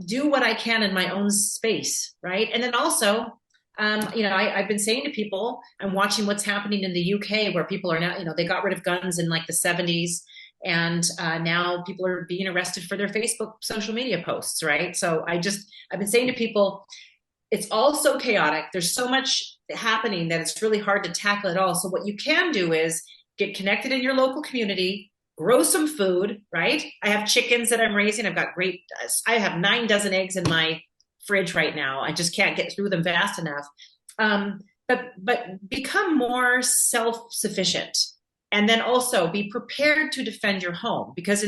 do what I can in my own space. Right. And then also, I've been saying to people, I'm watching what's happening in the UK, where people are now, they got rid of guns in like the 70s. And now people are being arrested for their Facebook social media posts, right? So I've been saying to people, it's all so chaotic. There's so much happening that it's really hard to tackle it all. So what you can do is get connected in your local community, grow some food, right? I have chickens that I'm raising. I have 9 dozen eggs in my fridge right now. I just can't get through them fast enough. But become more self-sufficient. And then also be prepared to defend your home, because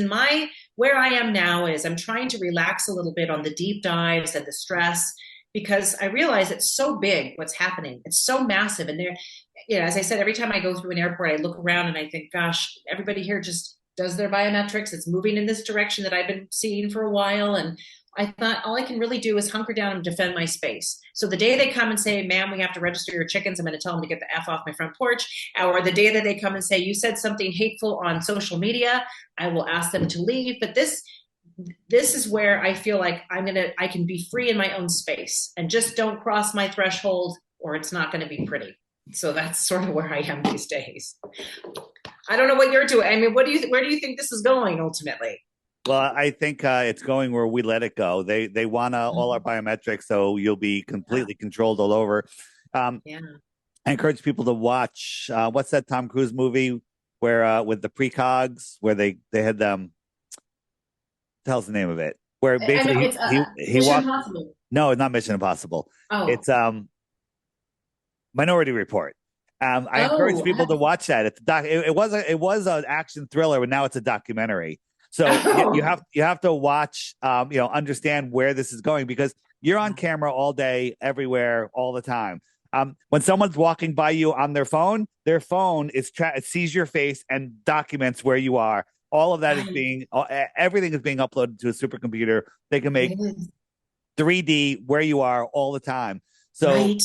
where I am now is I'm trying to relax a little bit on the deep dives and the stress, because I realize it's so big what's happening. It's so massive. And as I said, every time I go through an airport, I look around and I think, gosh, everybody here just does their biometrics. It's moving in this direction that I've been seeing for a while. And I thought all I can really do is hunker down and defend my space. So the day they come and say, ma'am, we have to register your chickens, I'm going to tell them to get the F off my front porch. Or the day that they come and say, you said something hateful on social media, I will ask them to leave. But this is where I feel like I can be free in my own space, and just don't cross my threshold or it's not going to be pretty. So that's sort of where I am these days. I don't know what you're doing. I mean, where do you think this is going ultimately? Well, I think it's going where we let it go. They want all our biometrics, so you'll be completely controlled all over. I encourage people to watch, what's that Tom Cruise movie where with the precogs, where they had them, tells the name of it, where basically he walked. Impossible. No, it's not Mission Impossible. Oh. It's Minority Report. I encourage people to watch that. It's it was an action thriller, but now it's a documentary. So you have to watch, understand where this is going, because you're on camera all day, everywhere, all the time. When someone's walking by you on their phone it sees your face and documents where you are. All of that is everything is being uploaded to a supercomputer. They can make 3D where you are all the time. So,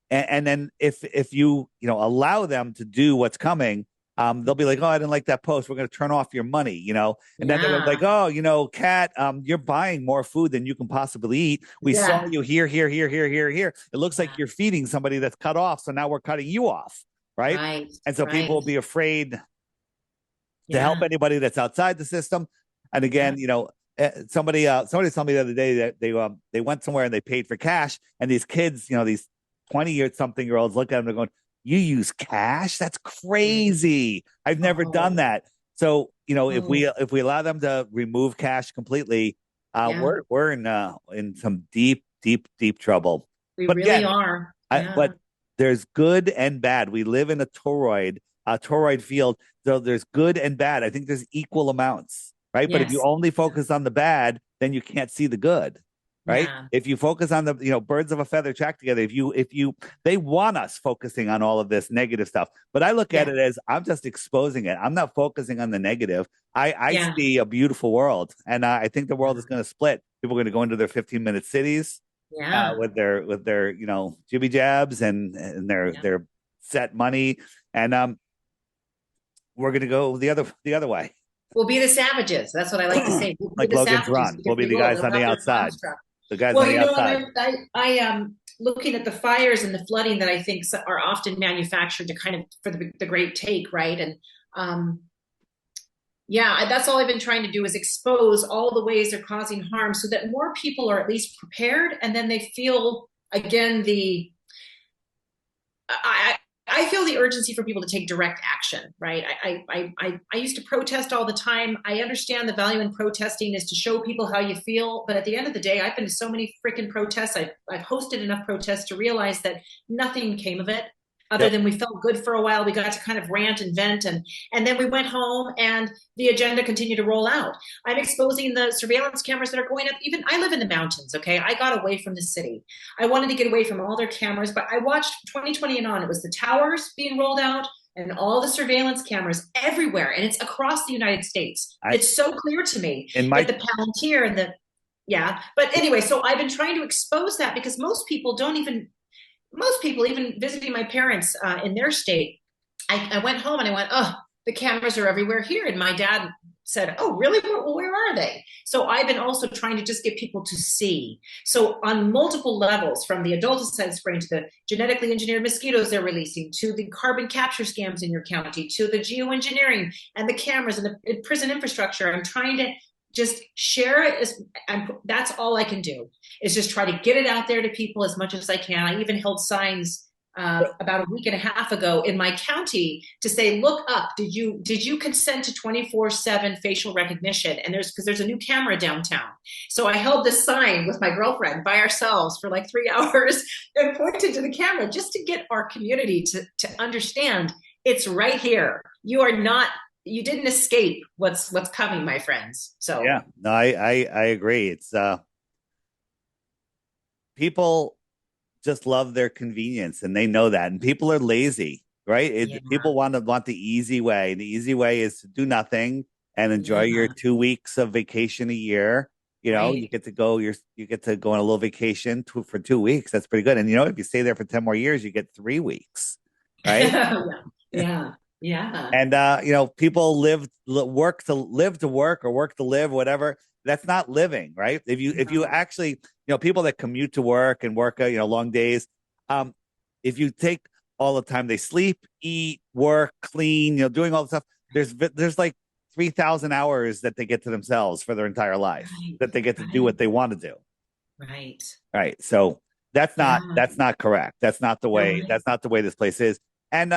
and then if you allow them to do what's coming, they'll be like, oh, I didn't like that post. We're going to turn off your money, And then they're like, oh, Kat, you're buying more food than you can possibly eat. We saw you here. It looks like you're feeding somebody that's cut off. So now we're cutting you off. Right. And so people will be afraid to help anybody that's outside the system. And again, somebody told me the other day that they went somewhere and they paid for cash, and these kids, these 20-something-year-olds look at them and going, you use cash? That's crazy. I've never done that. So, if we allow them to remove cash completely, we're in some deep trouble. We really are. But there's good and bad. We live in a toroid field. So there's good and bad. I think there's equal amounts, right? Yes. But if you only focus on the bad, then you can't see the good. right? Yeah. If you focus on the, birds of a feather flock together, they want us focusing on all of this negative stuff. But I look at it as I'm just exposing it. I'm not focusing on the negative. I see a beautiful world. And I think the world is going to split. People are going to go into their 15-minute cities with their, jibby jabs and their set money. And we're going to go the other way. We'll be the savages. That's what I like to say. We'll like Logan's Run. We'll be the guys on the outside. The guys on the outside. I am looking at the fires and the flooding that I think are often manufactured to kind of for the great take, right? And that's all I've been trying to do is expose all the ways they're causing harm so that more people are at least prepared, and then they feel again I feel the urgency for people to take direct action, right? I used to protest all the time. I understand the value in protesting is to show people how you feel. But at the end of the day, I've been to so many freaking protests. I've hosted enough protests to realize that nothing came of it other than we felt good for a while. We got to kind of rant and vent. And then we went home and the agenda continued to roll out. I'm exposing the surveillance cameras that are going up. Even I live in the mountains, okay? I got away from the city. I wanted to get away from all their cameras, but I watched 2020 and on. It was the towers being rolled out and all the surveillance cameras everywhere. And it's across the United States. It's so clear to me that the Palantir and but anyway, so I've been trying to expose that because most people, even visiting my parents in their state, I went home and I went, oh, the cameras are everywhere here. And my dad said, oh, really? Where are they? So I've been also trying to just get people to see. So on multiple levels, from the adulticide spraying to the genetically engineered mosquitoes they're releasing, to the carbon capture scams in your county, to the geoengineering and the cameras and the prison infrastructure, I'm trying to just share it. That's all I can do is just try to get it out there to people as much as I can. I even held signs about a week and a half ago in my county to say, look up, did you consent to 24/7 facial recognition? And because there's a new camera downtown. So I held this sign with my girlfriend by ourselves for like 3 hours and pointed to the camera just to get our community to understand it's right here. You didn't escape what's coming, my friends. So yeah, no, I agree. It's people just love their convenience, and they know that. And people are lazy, right? People want the easy way. The easy way is to do nothing and enjoy your 2 weeks of vacation a year. You get to go. You get to go on a little vacation for 2 weeks. That's pretty good. And if you stay there for 10 more years, you get 3 weeks, right? Yeah. And people work to work or work to live, whatever. That's not living, right? If you actually, people that commute to work and work, long days, if you take all the time they sleep, eat, work, clean, doing all the stuff, there's like 3,000 hours that they get to themselves for their entire life, that they get to do what they want to do. Right. So that's not correct. That's not the way. That's not the way this place is. And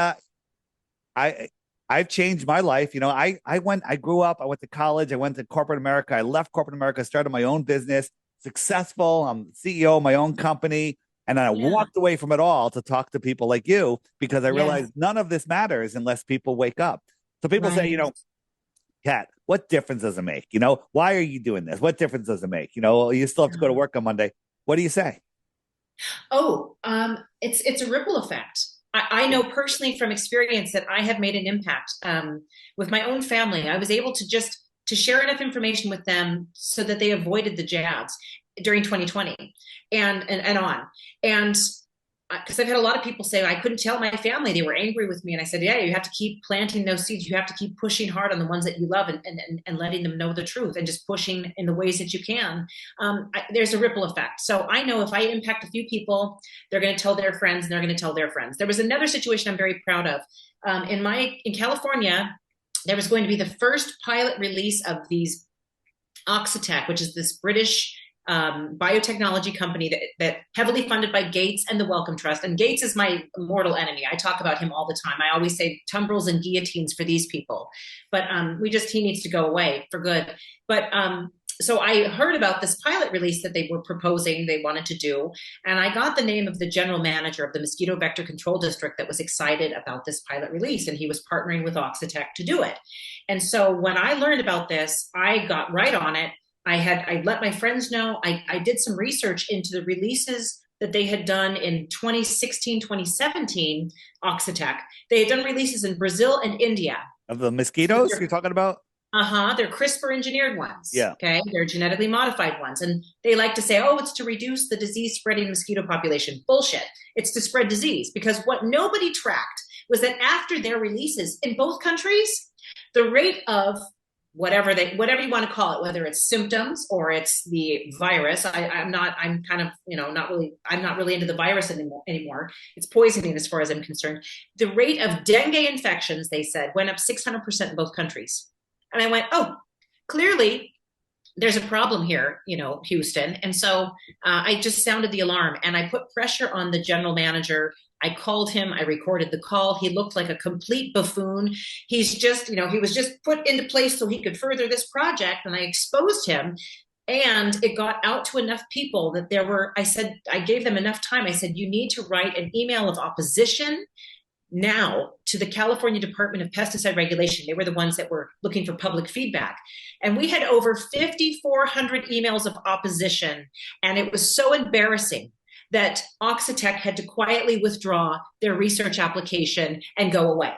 I've changed my life. I grew up, I went to college, I went to corporate America. I left corporate America, started my own business, successful. I'm CEO of my own company. And then I walked away from it all to talk to people like you, because I realized none of this matters unless people wake up. So people say, Kat, what difference does it make? Why are you doing this? What difference does it make? You still have to go to work on Monday. What do you say? Oh, it's a ripple effect. I know personally from experience that I have made an impact with my own family. I was able to share enough information with them so that they avoided the jabs during 2020 and on. And because I've had a lot of people say, I couldn't tell my family, they were angry with me. And I said, you have to keep planting those seeds. You have to keep pushing hard on the ones that you love and letting them know the truth and just pushing in the ways that you can. There's a ripple effect. So I know if I impact a few people, they're going to tell their friends and they're going to tell their friends. There was another situation I'm very proud of. In California, there was going to be the first pilot release of these Oxitec, which is this British biotechnology company that heavily funded by Gates and the Wellcome Trust. And Gates is my mortal enemy. I talk about him all the time. I always say tumbrils and guillotines for these people, but he needs to go away for good. But so I heard about this pilot release that they were proposing, they wanted to do. And I got the name of the general manager of the Mosquito Vector Control District that was excited about this pilot release. And he was partnering with Oxitec to do it. And so when I learned about this, I got right on it. I let my friends know. I did some research into the releases that they had done in 2016, 2017, Oxitec. They had done releases in Brazil and India. Of the mosquitoes you're talking about? They're CRISPR engineered ones. Yeah. Okay. They're genetically modified ones. And they like to say, oh, it's to reduce the disease spreading mosquito population. Bullshit. It's to spread disease, because what nobody tracked was that after their releases in both countries, the rate of whatever you want to call it, whether it's symptoms or it's the virus. I'm not really into the virus anymore. It's poisoning as far as I'm concerned. The rate of dengue infections, they said, went up 600% in both countries. And I went, oh, clearly there's a problem here, Houston. And so I just sounded the alarm, and I put pressure on the general manager. I called him. I recorded the call. He looked like a complete buffoon. He's just, he was just put into place so he could further this project. And I exposed him, and it got out to enough people that I gave them enough time. I said, you need to write an email of opposition now to the California Department of Pesticide Regulation. They were the ones that were looking for public feedback. And we had over 5,400 emails of opposition. And it was so embarrassing that Oxitec had to quietly withdraw their research application and go away.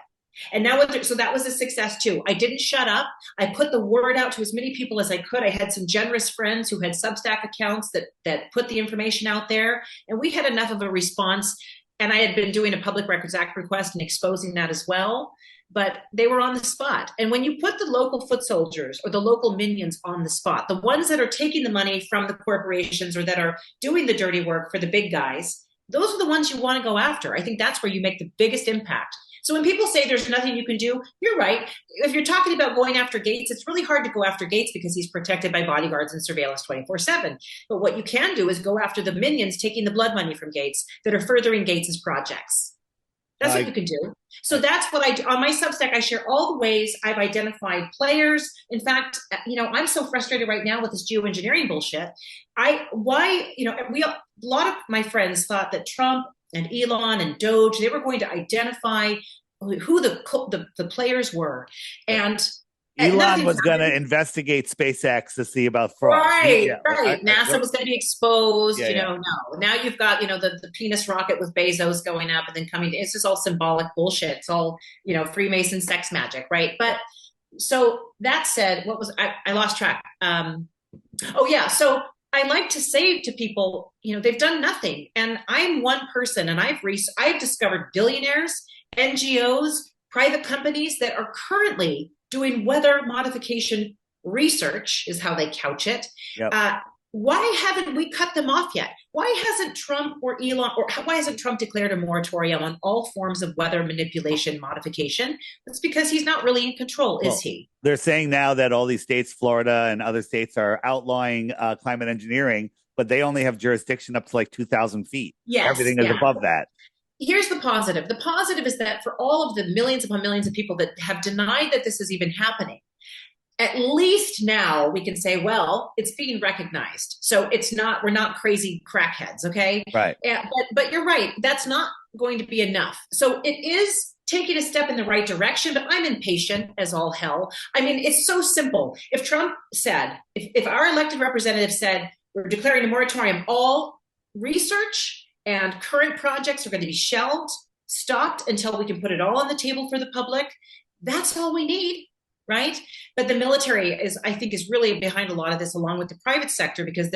And now, so that was a success too. I didn't shut up. I put the word out to as many people as I could. I had some generous friends who had Substack accounts that put the information out there. And we had enough of a response. And I had been doing a Public Records Act request and exposing that as well. But they were on the spot. And when you put the local foot soldiers or the local minions on the spot, the ones that are taking the money from the corporations or that are doing the dirty work for the big guys, those are the ones you want to go after. I think that's where you make the biggest impact. So when people say there's nothing you can do, you're right. If you're talking about going after Gates, it's really hard to go after Gates because he's protected by bodyguards and surveillance 24/7. But what you can do is go after the minions taking the blood money from Gates that are furthering Gates's projects. That's what you can do. So that's what I do. On my Substack, I share all the ways I've identified players. In fact, I'm so frustrated right now with this geoengineering bullshit. A lot of my friends thought that Trump and Elon and Doge, they were going to identify who the players were. And Elon was going to investigate SpaceX to see about fraud. Right. NASA was going to be exposed. No. Now you've got, the penis rocket with Bezos going up and then coming. It's just all symbolic bullshit. It's all, Freemason sex magic, right? But so that said, I lost track. So I like to say to people, they've done nothing. And I'm one person, and I've discovered billionaires, NGOs, private companies that are currently doing weather modification research, is how they couch it. Yep. Why haven't we cut them off yet? Why hasn't Trump or Elon, or why hasn't Trump declared a moratorium on all forms of weather manipulation modification? It's because he's not really in control, is he? They're saying now that all these states, Florida and other states, are outlawing climate engineering, but they only have jurisdiction up to like 2,000 feet. Yes, everything is above that. Here's the positive. The positive is that for all of the millions upon millions of people that have denied that this is even happening, at least now we can say, well, it's being recognized. So we're not crazy crackheads, okay? Right. But you're right. That's not going to be enough. So it is taking a step in the right direction, but I'm impatient as all hell. I mean, it's so simple. If Trump said, if our elected representative said, we're declaring a moratorium, all research and current projects are going to be shelved, stopped until we can put it all on the table for the public. That's all we need, right? But the military is really behind a lot of this, along with the private sector, because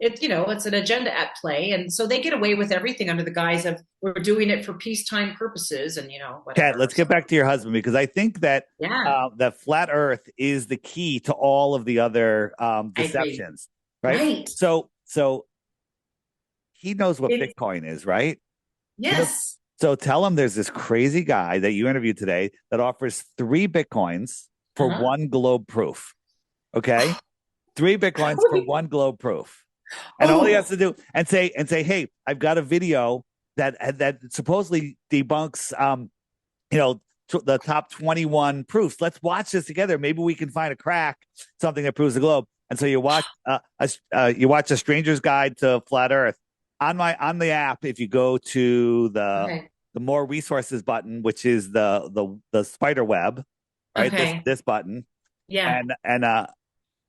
it's an agenda at play, and so they get away with everything under the guise of we're doing it for peacetime purposes, and whatever. Kat, let's get back to your husband, because I think that that flat Earth is the key to all of the other deceptions, right? So he knows what Bitcoin is, right? Yes. So tell him there's this crazy guy that you interviewed today that offers 3 Bitcoins for 1 globe proof. Okay? 3 Bitcoins for 1 globe proof. And all he has to do and say, hey, I've got a video that supposedly debunks the top 21 proofs. Let's watch this together. Maybe we can find a crack, something that proves the globe. And so you watch A Stranger's Guide to Flat Earth. On the app, if you go to the more resources button, which is the spider web, right? This button. Yeah. And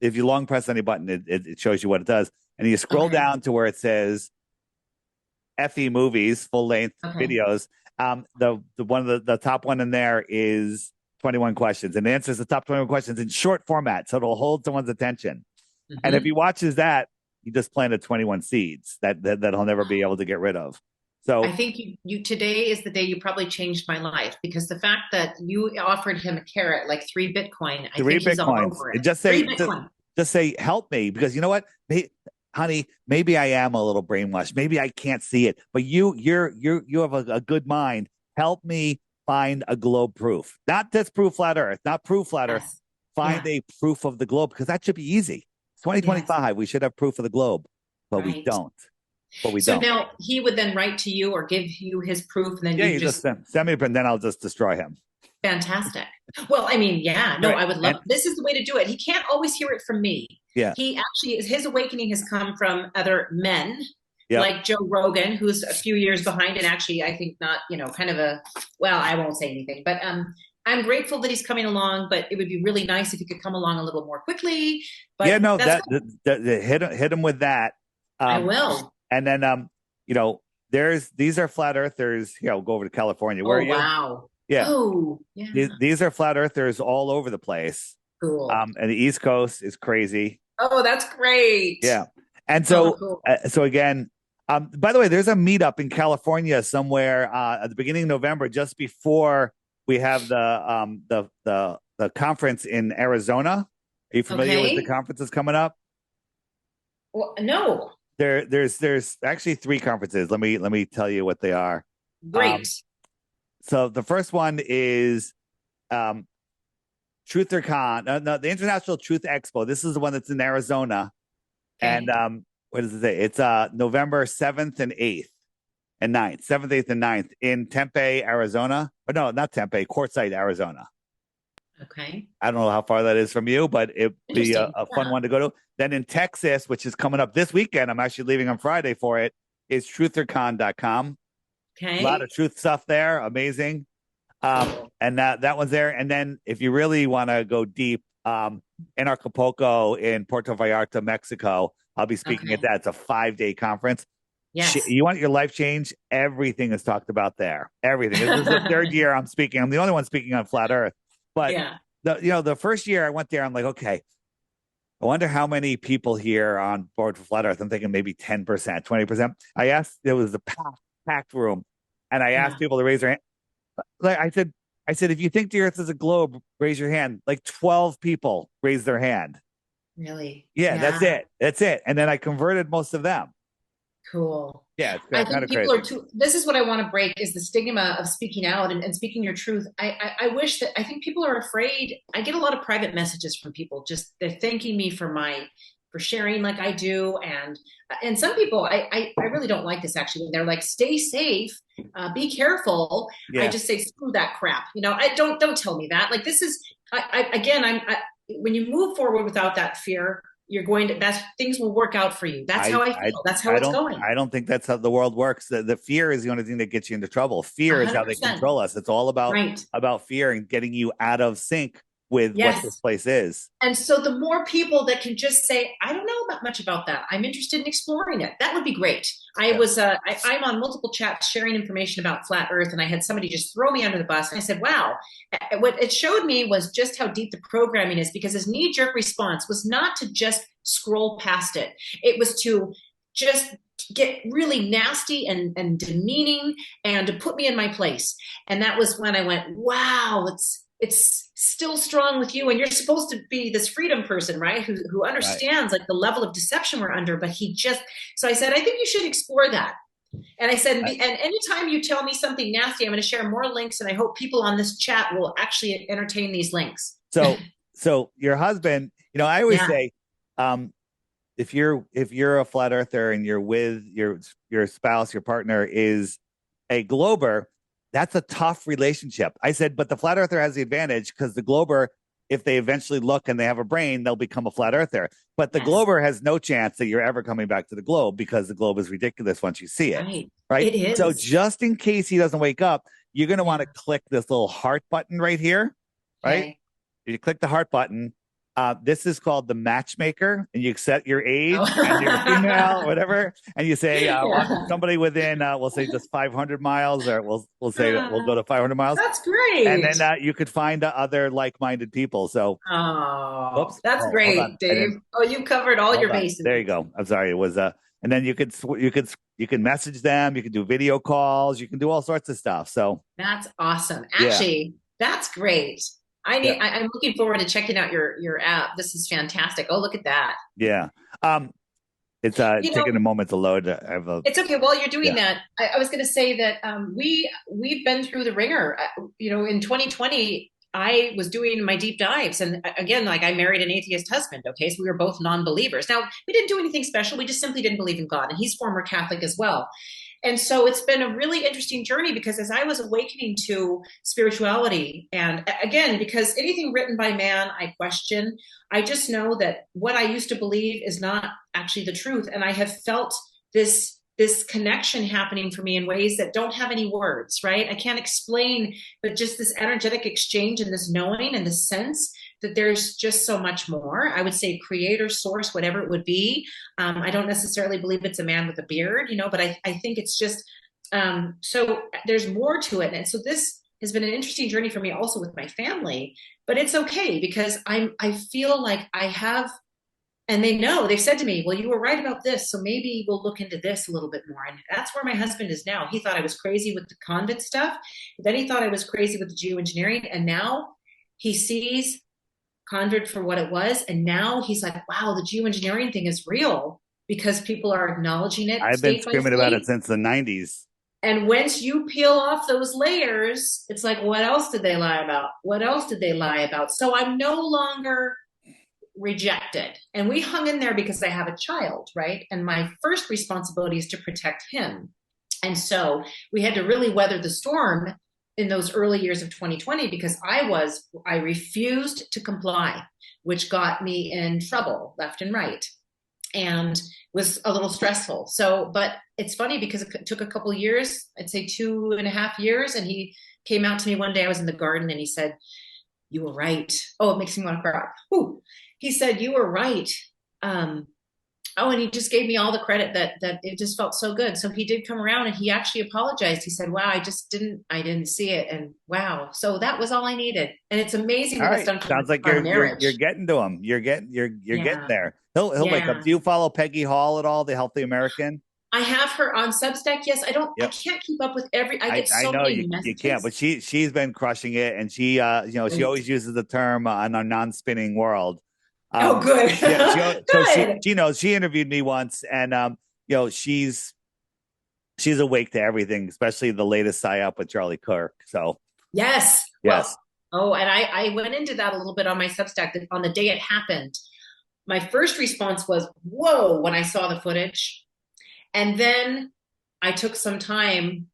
if you long press any button, it shows you what it does. And you scroll down to where it says FE movies, full length videos. The one of the top one in there is 21 questions, and it answers the top 21 questions in short format, so it'll hold someone's attention. And if he watches that, he just planted 21 seeds that he'll never be able to get rid of. So I think you today is the day you probably changed my life, because the fact that you offered him a carrot, like 3 Bitcoin, I think he's all over it. Just say, help me, because you know what, honey, maybe I am a little brainwashed. Maybe I can't see it, but you have a good mind. Help me find a globe proof, not disprove flat Earth, not prove flat Earth. Find a proof of the globe, because that should be easy. It's 2025. We should have proof of the globe, but we don't. So now he would then write to you or give you his proof, and then you just send me, and then I'll just destroy him. Fantastic. Well, I mean, I would love. This is the way to do it. He can't always hear it from me. Yeah. He actually his awakening has come from other men. Like Joe Rogan, who's a few years behind, and actually, I think not, kind of I won't say anything, but I'm grateful that he's coming along, but it would be really nice if he could come along a little more quickly. But hit him with that. I will. And then, these are flat earthers. We'll go over to California. Where are you? Wow. Yeah. Oh, yeah. These are flat earthers all over the place. Cool. And the East Coast is crazy. Oh, that's great. Yeah. And so, cool. So again, by the way, there's a meetup in California somewhere at the beginning of November, just before we have the conference in Arizona. Are you familiar with the conferences coming up? Well, no. There's actually 3 conferences. Let me tell you what they are. Great. So the first one is Truth or Con. No, the International Truth Expo. This is the one that's in Arizona. And what does it say? It's November 7th and 8th and 9th. 7th, 8th, and 9th in Tempe, Arizona. Or no, not Tempe, Quartzsite, Arizona. Okay. I don't know how far that is from you, but it'd be a fun one to go to. Then in Texas, which is coming up this weekend, I'm actually leaving on Friday for it, is truthercon.com. Okay. A lot of truth stuff there. Amazing. And that one's there. And then if you really want to go deep, in Acapulco in Puerto Vallarta, Mexico, I'll be speaking at that. It's a 5-day conference. Yes. You want your life change? Everything is talked about there. Everything. This is the 3rd year I'm speaking. I'm the only one speaking on flat Earth. But the first year I went there, I'm like, okay, I wonder how many people here on board for flat Earth. I'm thinking maybe 10%, 20%. I asked, there was a packed room, and I asked people to raise their hand. Like I said, if you think the Earth is a globe, raise your hand. Like 12 people raised their hand. Really? Yeah, that's it. And then I converted most of them. Cool. Yeah, it's I kind think of people crazy. are too. This is what I want to break: is the stigma of speaking out and speaking your truth. I wish that I think people are afraid. I get a lot of private messages from people, just they're thanking me for sharing like I do, and some people I really don't like this actually. They're like, stay safe, be careful. Yeah. I just say, screw that crap. I don't tell me that. Like, this is when you move forward without that fear, you're going to, things will work out for you. That's how I feel. That's how it's going. I don't think that's how the world works. The fear is the only thing that gets you into trouble. Fear 100%. Is how they control us. It's all about fear and getting you out of sync with what this place is. And so the more people that can just say, I don't know much about that, I'm interested in exploring it, that would be great. I'm on multiple chats sharing information about flat Earth, and I had somebody just throw me under the bus, and I said, wow, what it showed me was just how deep the programming is, because his knee-jerk response was not to just scroll past it. It was to just get really nasty and demeaning and to put me in my place. And that was when I went, wow, it's still strong with you, and you're supposed to be this freedom person, right? Who understands like the level of deception we're under, but so I said, I think you should explore that. And I said, and anytime you tell me something nasty, I'm going to share more links, and I hope people on this chat will actually entertain these links. So your husband, I always say, if you're a flat earther and you're with your spouse, your partner is a glober, that's a tough relationship. I said, but the flat earther has the advantage because the glober, if they eventually look and they have a brain, they'll become a flat earther. But the glober has no chance that you're ever coming back to the globe, because the globe is ridiculous once you see it. Right? It is. So just in case he doesn't wake up, you're going to want to click this little heart button right here. Right? Okay. If you click the heart button, This is called the matchmaker, and you set your age Oh. and your female, whatever, and you say somebody within, we'll say just 500 miles, or we'll say we'll go to 500 miles. That's great. And then you could find other like-minded people. So, that's great, Dave. You covered all your bases. There you go. I'm sorry. It was and then you can message them. You can do video calls. You can do all sorts of stuff. So that's awesome. Actually, that's great. I'm looking forward to checking out your app. This is fantastic. Oh, look at that. Yeah. It's taking a moment to load. It's okay. While you're doing that, I was going to say that we've been through the ringer. In 2020, I was doing my deep dives, and again, like, I married an atheist husband. Okay, so we were both non-believers. Now, we didn't do anything special. We just simply didn't believe in God, and he's former Catholic as well. And so it's been a really interesting journey, because as I was awakening to spirituality, and again, because anything written by man, I question, I just know that what I used to believe is not actually the truth. And I have felt this connection happening for me in ways that don't have any words, right? I can't explain, but just this energetic exchange and this knowing and this sense that there's just so much more. I would say creator, source, whatever it would be. I don't necessarily believe it's a man with a beard, but I think it's just, so there's more to it. And so this has been an interesting journey for me also with my family, but it's okay, because I feel like I have, and they've said to me, well, you were right about this, so maybe we'll look into this a little bit more. And that's where my husband is now. He thought I was crazy with the convent stuff. Then he thought I was crazy with the geoengineering. And now he sees convert for what it was. And now he's like, wow, the geoengineering thing is real, because people are acknowledging it. I've been screaming about it since the 90s. And once you peel off those layers, it's like, what else did they lie about? What else did they lie about? So I'm no longer rejected. And we hung in there because I have a child, right? And my first responsibility is to protect him. And so we had to really weather the storm in those early years of 2020, because I refused to comply, which got me in trouble left and right, and was a little stressful. So, but it's funny, because it took a couple of years, I'd say 2.5 years. And he came out to me one day, I was in the garden, and he said, you were right. Oh, it makes me want to cry. Ooh. He said, you were right. And he just gave me all the credit that it just felt so good. So he did come around, and he actually apologized. He said, wow, I didn't see it. And wow. So that was all I needed. And it's amazing. All right. Sounds like you're getting to him. You're getting there. He'll wake up. Do you follow Peggy Hall at all, the Healthy American? I have her on Substack. Yes. I can't keep up with I get so many messages. You can't, but she's been crushing it. And she, she always uses the term on a non-spinning world. Good. So she interviewed me once, and she's awake to everything, especially the latest psyop with Charlie Kirk. So yes. Well, and I went into that a little bit on my Substack on the day it happened. My first response was, whoa, when I saw the footage. And then I took some time,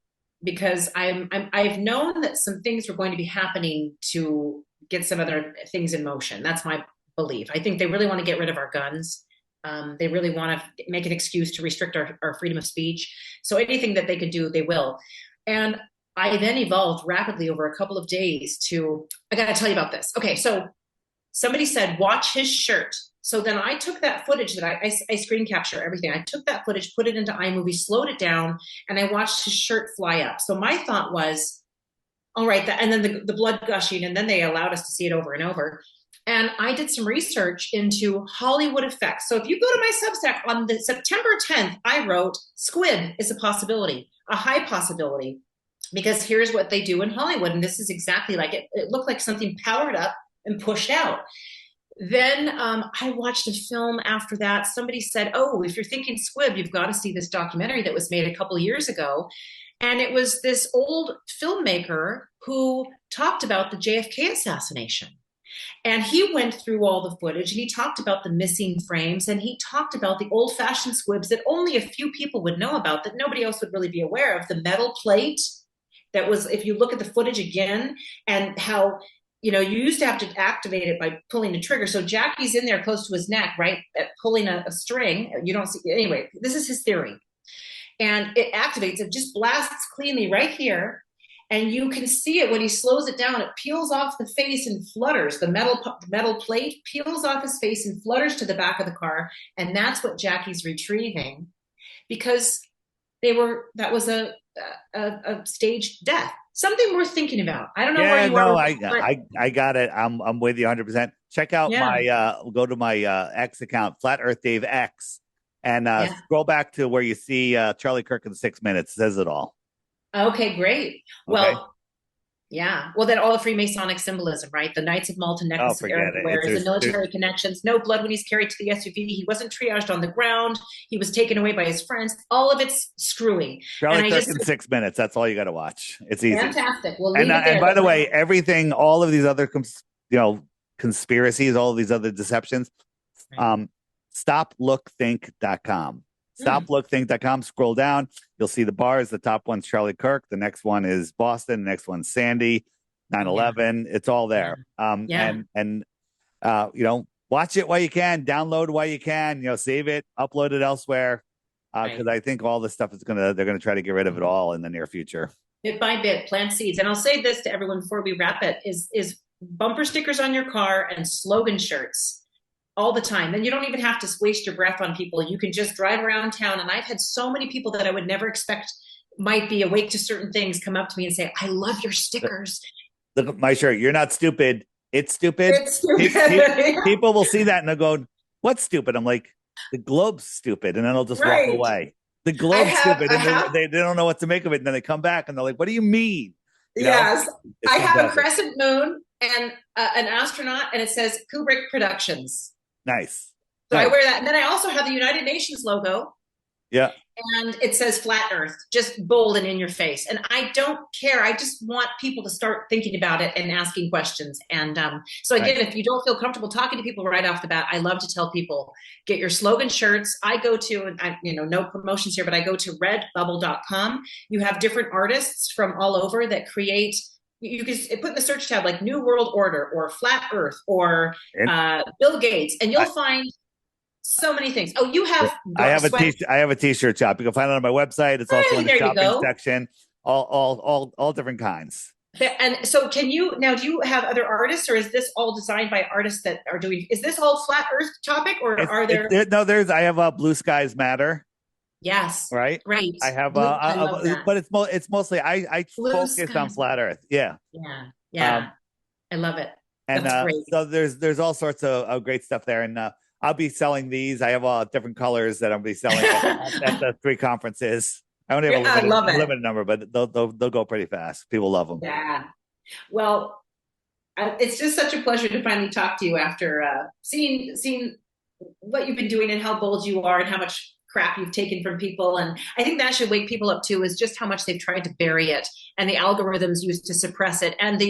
because I've known that some things were going to be happening to get some other things in motion. That's my belief. I think they really want to get rid of our guns. They really want to make an excuse to restrict our freedom of speech. So anything that they can do, they will. And I then evolved rapidly over a couple of days I got to tell you about this. Okay. So somebody said, watch his shirt. So then I took that footage that I screen capture everything. I took that footage, put it into iMovie, slowed it down, and I watched his shirt fly up. So my thought was, all right, and then the blood gushing, and then they allowed us to see it over and over. And I did some research into Hollywood effects. So if you go to my Substack on the September 10th, I wrote squid is a possibility, a high possibility, because here's what they do in Hollywood. And this is exactly like it. It looked like something powered up and pushed out. Then I watched a film after that. Somebody said, oh, if you're thinking squib, you've got to see this documentary that was made a couple of years ago. And it was this old filmmaker who talked about the JFK assassination. And he went through all the footage, and he talked about the missing frames, and he talked about the old-fashioned squibs that only a few people would know about, that nobody else would really be aware of. The metal plate that was, if you look at the footage again, and how, you used to have to activate it by pulling the trigger. So Jackie's in there close to his neck, right, pulling a string. You don't see, anyway, this is his theory. And it activates, it just blasts cleanly right here. And you can see it when he slows it down. It peels off the face and flutters. The metal plate peels off his face and flutters to the back of the car. And that's what Jackie's retrieving, because that was a staged death. Something worth thinking about. I don't know where you are. I got it. I'm with you 100%. Check out go to my X account, Flat Earth Dave X, and scroll back to where you see Charlie Kirk in 6 minutes. It says it all. Okay, great. Well, yeah. Well, then all the Freemasonic symbolism, right? The Knights of Malta necklace, the military connections, no blood when he's carried to the SUV. He wasn't triaged on the ground. He was taken away by his friends. All of it's screwing. Charlie Kirk in 6 minutes. That's all you got to watch. It's easy. Fantastic. Well, and by the way, everything, all of these other, conspiracies, all of these other deceptions, stoplookthink.com. Stoplookthink.com. Scroll down. You'll see the bars. The top one's Charlie Kirk. The next one is Boston. The next one's Sandy, 9/11. It's all there. And watch it while you can. Download while you can. Save it. Upload it elsewhere. Because I think all this stuff they're gonna try to get rid of it all in the near future. Bit by bit, plant seeds. And I'll say this to everyone before we wrap it: is bumper stickers on your car and slogan shirts all the time. Then you don't even have to waste your breath on people. You can just drive around town. And I've had so many people that I would never expect might be awake to certain things come up to me and say, I love your stickers. Look at my shirt. You're not stupid. It's stupid. People will see that and they'll go, what's stupid? I'm like, the globe's stupid. And then they'll just walk away. The globe's stupid. And they don't know what to make of it. And then they come back and they're like, what do you mean? Yes. I have a crescent moon and an astronaut, and it says Kubrick Productions. Nice. So I wear that. And then I also have the United Nations logo. Yeah. And it says Flat Earth, just bold and in your face. And I don't care. I just want people to start thinking about it and asking questions. And so again, if you don't feel comfortable talking to people right off the bat, I love to tell people, get your slogan shirts. I go to, no promotions here, but I go to redbubble.com. You have different artists from all over that create. You can put in the search tab like New World Order or Flat Earth or Bill Gates, and you'll find so many things. Oh, you have. I have a t-shirt shop. You can find it on my website. It's also in the shopping section. All different kinds. And so, do you have other artists, or is this all designed by artists that are doing? Is this all Flat Earth topic, or are there? I have Blue Skies Matter. Yes. Right. Right. I have, but it's mostly I focus on Flat Earth. Yeah. Yeah. Yeah. I love it. And so there's all sorts of great stuff there, and I'll be selling these. I have different colors that I'll be selling at the 3 conferences. I only have a limited number, but they'll go pretty fast. People love them. Yeah. Well, it's just such a pleasure to finally talk to you after seeing what you've been doing and how bold you are and how much crap you've taken from people. And I think that should wake people up too, is just how much they've tried to bury it and the algorithms used to suppress it. And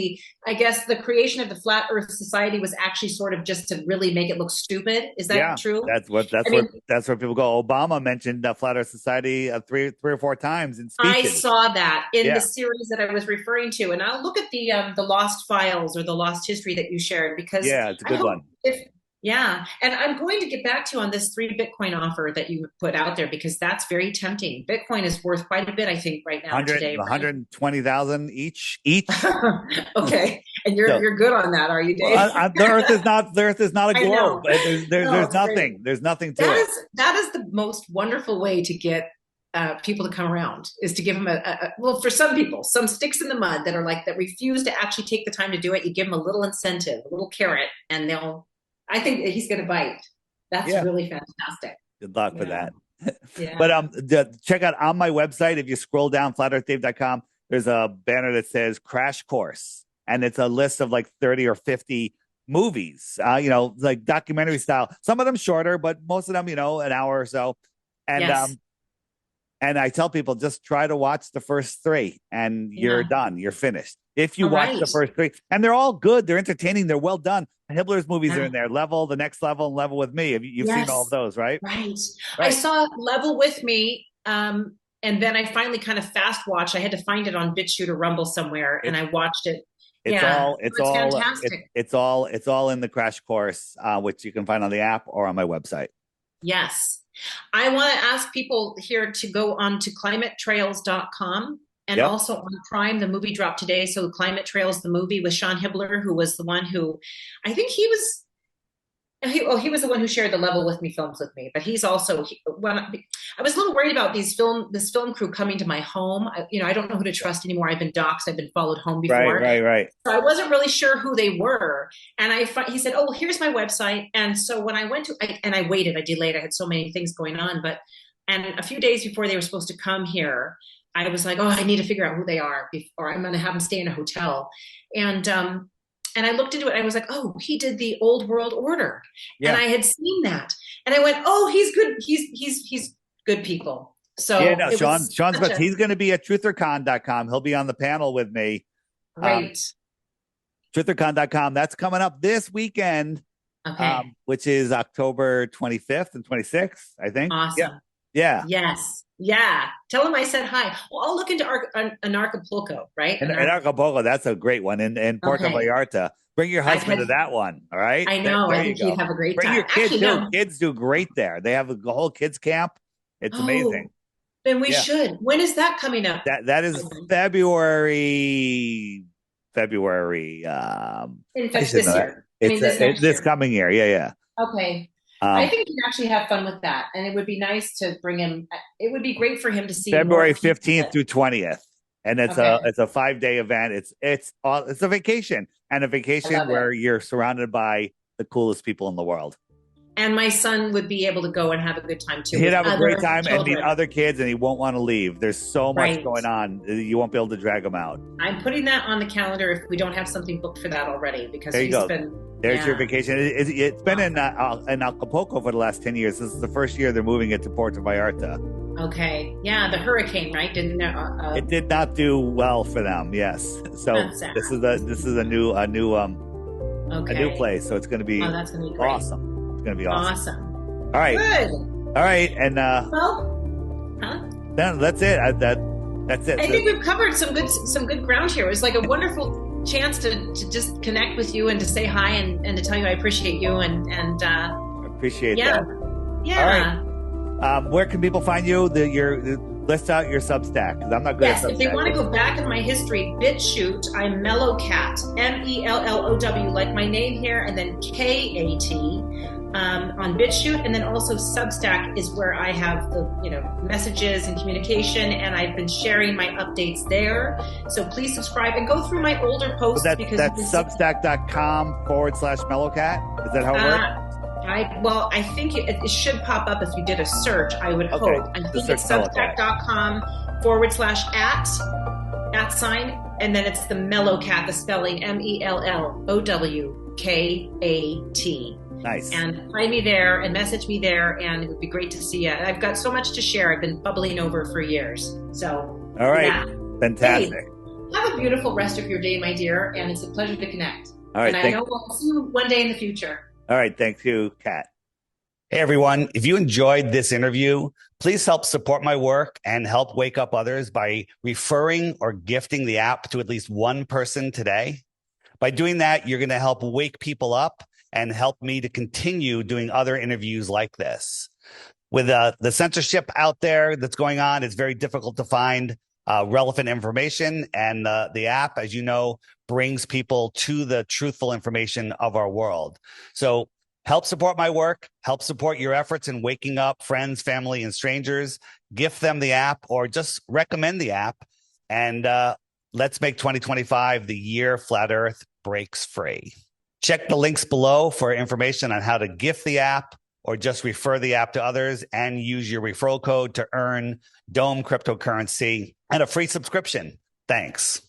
I guess the creation of the Flat Earth Society was actually sort of just to really make it look stupid. Is that true? That's where people go. Obama mentioned the Flat Earth Society 3 or 4 times in speeches. I saw that in the series that I was referring to. And I'll look at the Lost Files or the Lost History that you shared, because it's a good one. Yeah. And I'm going to get back to you on this 3 Bitcoin offer that you put out there, because that's very tempting. Bitcoin is worth quite a bit, I think, right now today. 120,000 each. Okay. And you're good on that, are you, Dave? The Earth is not a globe. There's nothing. Great. There's nothing to it. That is the most wonderful way to get people to come around, is to give them for some people, some sticks in the mud that refuse to actually take the time to do it. You give them a little incentive, a little carrot, and I think that he's going to bite. That's really fantastic. Good luck with that. But check out on my website, if you scroll down, flatearthdave.com, there's a banner that says Crash Course. And it's a list of like 30 or 50 movies, like documentary style. Some of them shorter, but most of them, an hour or so. And and I tell people, just try to watch the first 3 and you're done. You're finished. If you watch the first 3, and they're all good, they're entertaining, they're well done. Hibbler's movies are in there. Level, The Next Level, and Level with Me. You've seen all of those, right? Right. I saw Level with Me, and then I finally kind of fast watched. I had to find it on BitChute or Rumble somewhere, and I watched it. It's fantastic. It's all in the Crash Course, which you can find on the app or on my website. Yes. I want to ask people here to go on to climatetrails.com And also on Prime, the movie dropped today. So Climate Trails, the movie with Sean Hibbler, who was the one who, I think he was the one who shared the level with me, films with me. But he's also, when I was a little worried about this film crew coming to my home. I don't know who to trust anymore. I've been doxxed. I've been followed home before. Right. So I wasn't really sure who they were. And he said, oh, well, here's my website. And so when I went I waited, I delayed. I had so many things going on. And a few days before they were supposed to come here, I was like, oh, I need to figure out who they are or I'm going to have them stay in a hotel. And I looked into it. And I was like, oh, he did the Old World Order. Yeah. And I had seen that. And I went, oh, he's good. He's good people. So Sean's he's going to be at truthercon.com. He'll be on the panel with me. Great. Truthercon.com. That's coming up this weekend, which is October 25th and 26th, I think. Awesome. Yeah. Yes. Yeah. Tell him I said hi. Well, I'll look into Anarchapulco, right? Anarchapulco, that's a great one. In Puerto Vallarta. Bring your husband to that one, all right? I know. I think he'd have a great time. Bring your kids, too. Kids do great there. They have a whole kids camp. It's amazing. Then we should. When is that coming up? That is February. In fact, this year. This coming year. Yeah. Okay. I think you can actually have fun with that, and it would be nice to bring him. It would be great for him to see February 15th through 20th, and it's a 5-day event. It's a vacation, and a vacation where you're surrounded by the coolest people in the world. And my son would be able to go and have a good time too. He'd have a great time and meet other kids, and he won't want to leave. There's so much going on. You won't be able to drag him out. I'm putting that on the calendar if we don't have something booked for that already, because There's your vacation. It's been in Acapulco for the last 10 years. This is the first year they're moving it to Puerto Vallarta. Okay. Yeah, the hurricane, right? Didn't it did not do well for them? Yes. So this is a new place. So it's going to be that's going to be great. Awesome. It's going to be awesome. All right. Good. All right, and then that's it. That's it. I think we've covered some good ground here. It was like a wonderful chance to just connect with you and to say hi and to tell you I appreciate you and appreciate that. Yeah. All right. Where can people find you? List out your Substack, because I'm not good at Substack. If they want to go back in my history, BitChute, I'm Mellow Kat, MELLOW, like my name here, and then KAT on BitChute, and then also Substack is where I have the messages and communication, and I've been sharing my updates there. So please subscribe and go through my older posts. That's substack.com/Mellow Kat. Is that how it works? I think it should pop up if you did a search, I would hope. I think it's substack.com/@ and then it's the Mellow Kat, the spelling MELLOWKAT. Nice. And find me there and message me there, and it would be great to see you. I've got so much to share. I've been bubbling over for years. So, all right. Fantastic. Hey, have a beautiful rest of your day, my dear, and it's a pleasure to connect. All right. And I know we'll see you one day in the future. All right. Thank you, Kat. Hey, everyone. If you enjoyed this interview, please help support my work and help wake up others by referring or gifting the app to at least one person today. By doing that, you're going to help wake people up and help me to continue doing other interviews like this. With the censorship out there that's going on, it's very difficult to find relevant information. And the app, as you know, brings people to the truthful information of our world. So help support my work, help support your efforts in waking up friends, family, and strangers. Gift them the app or just recommend the app. And let's make 2025 the year Flat Earth breaks free. Check the links below for information on how to gift the app or just refer the app to others, and use your referral code to earn Dome cryptocurrency and a free subscription. Thanks.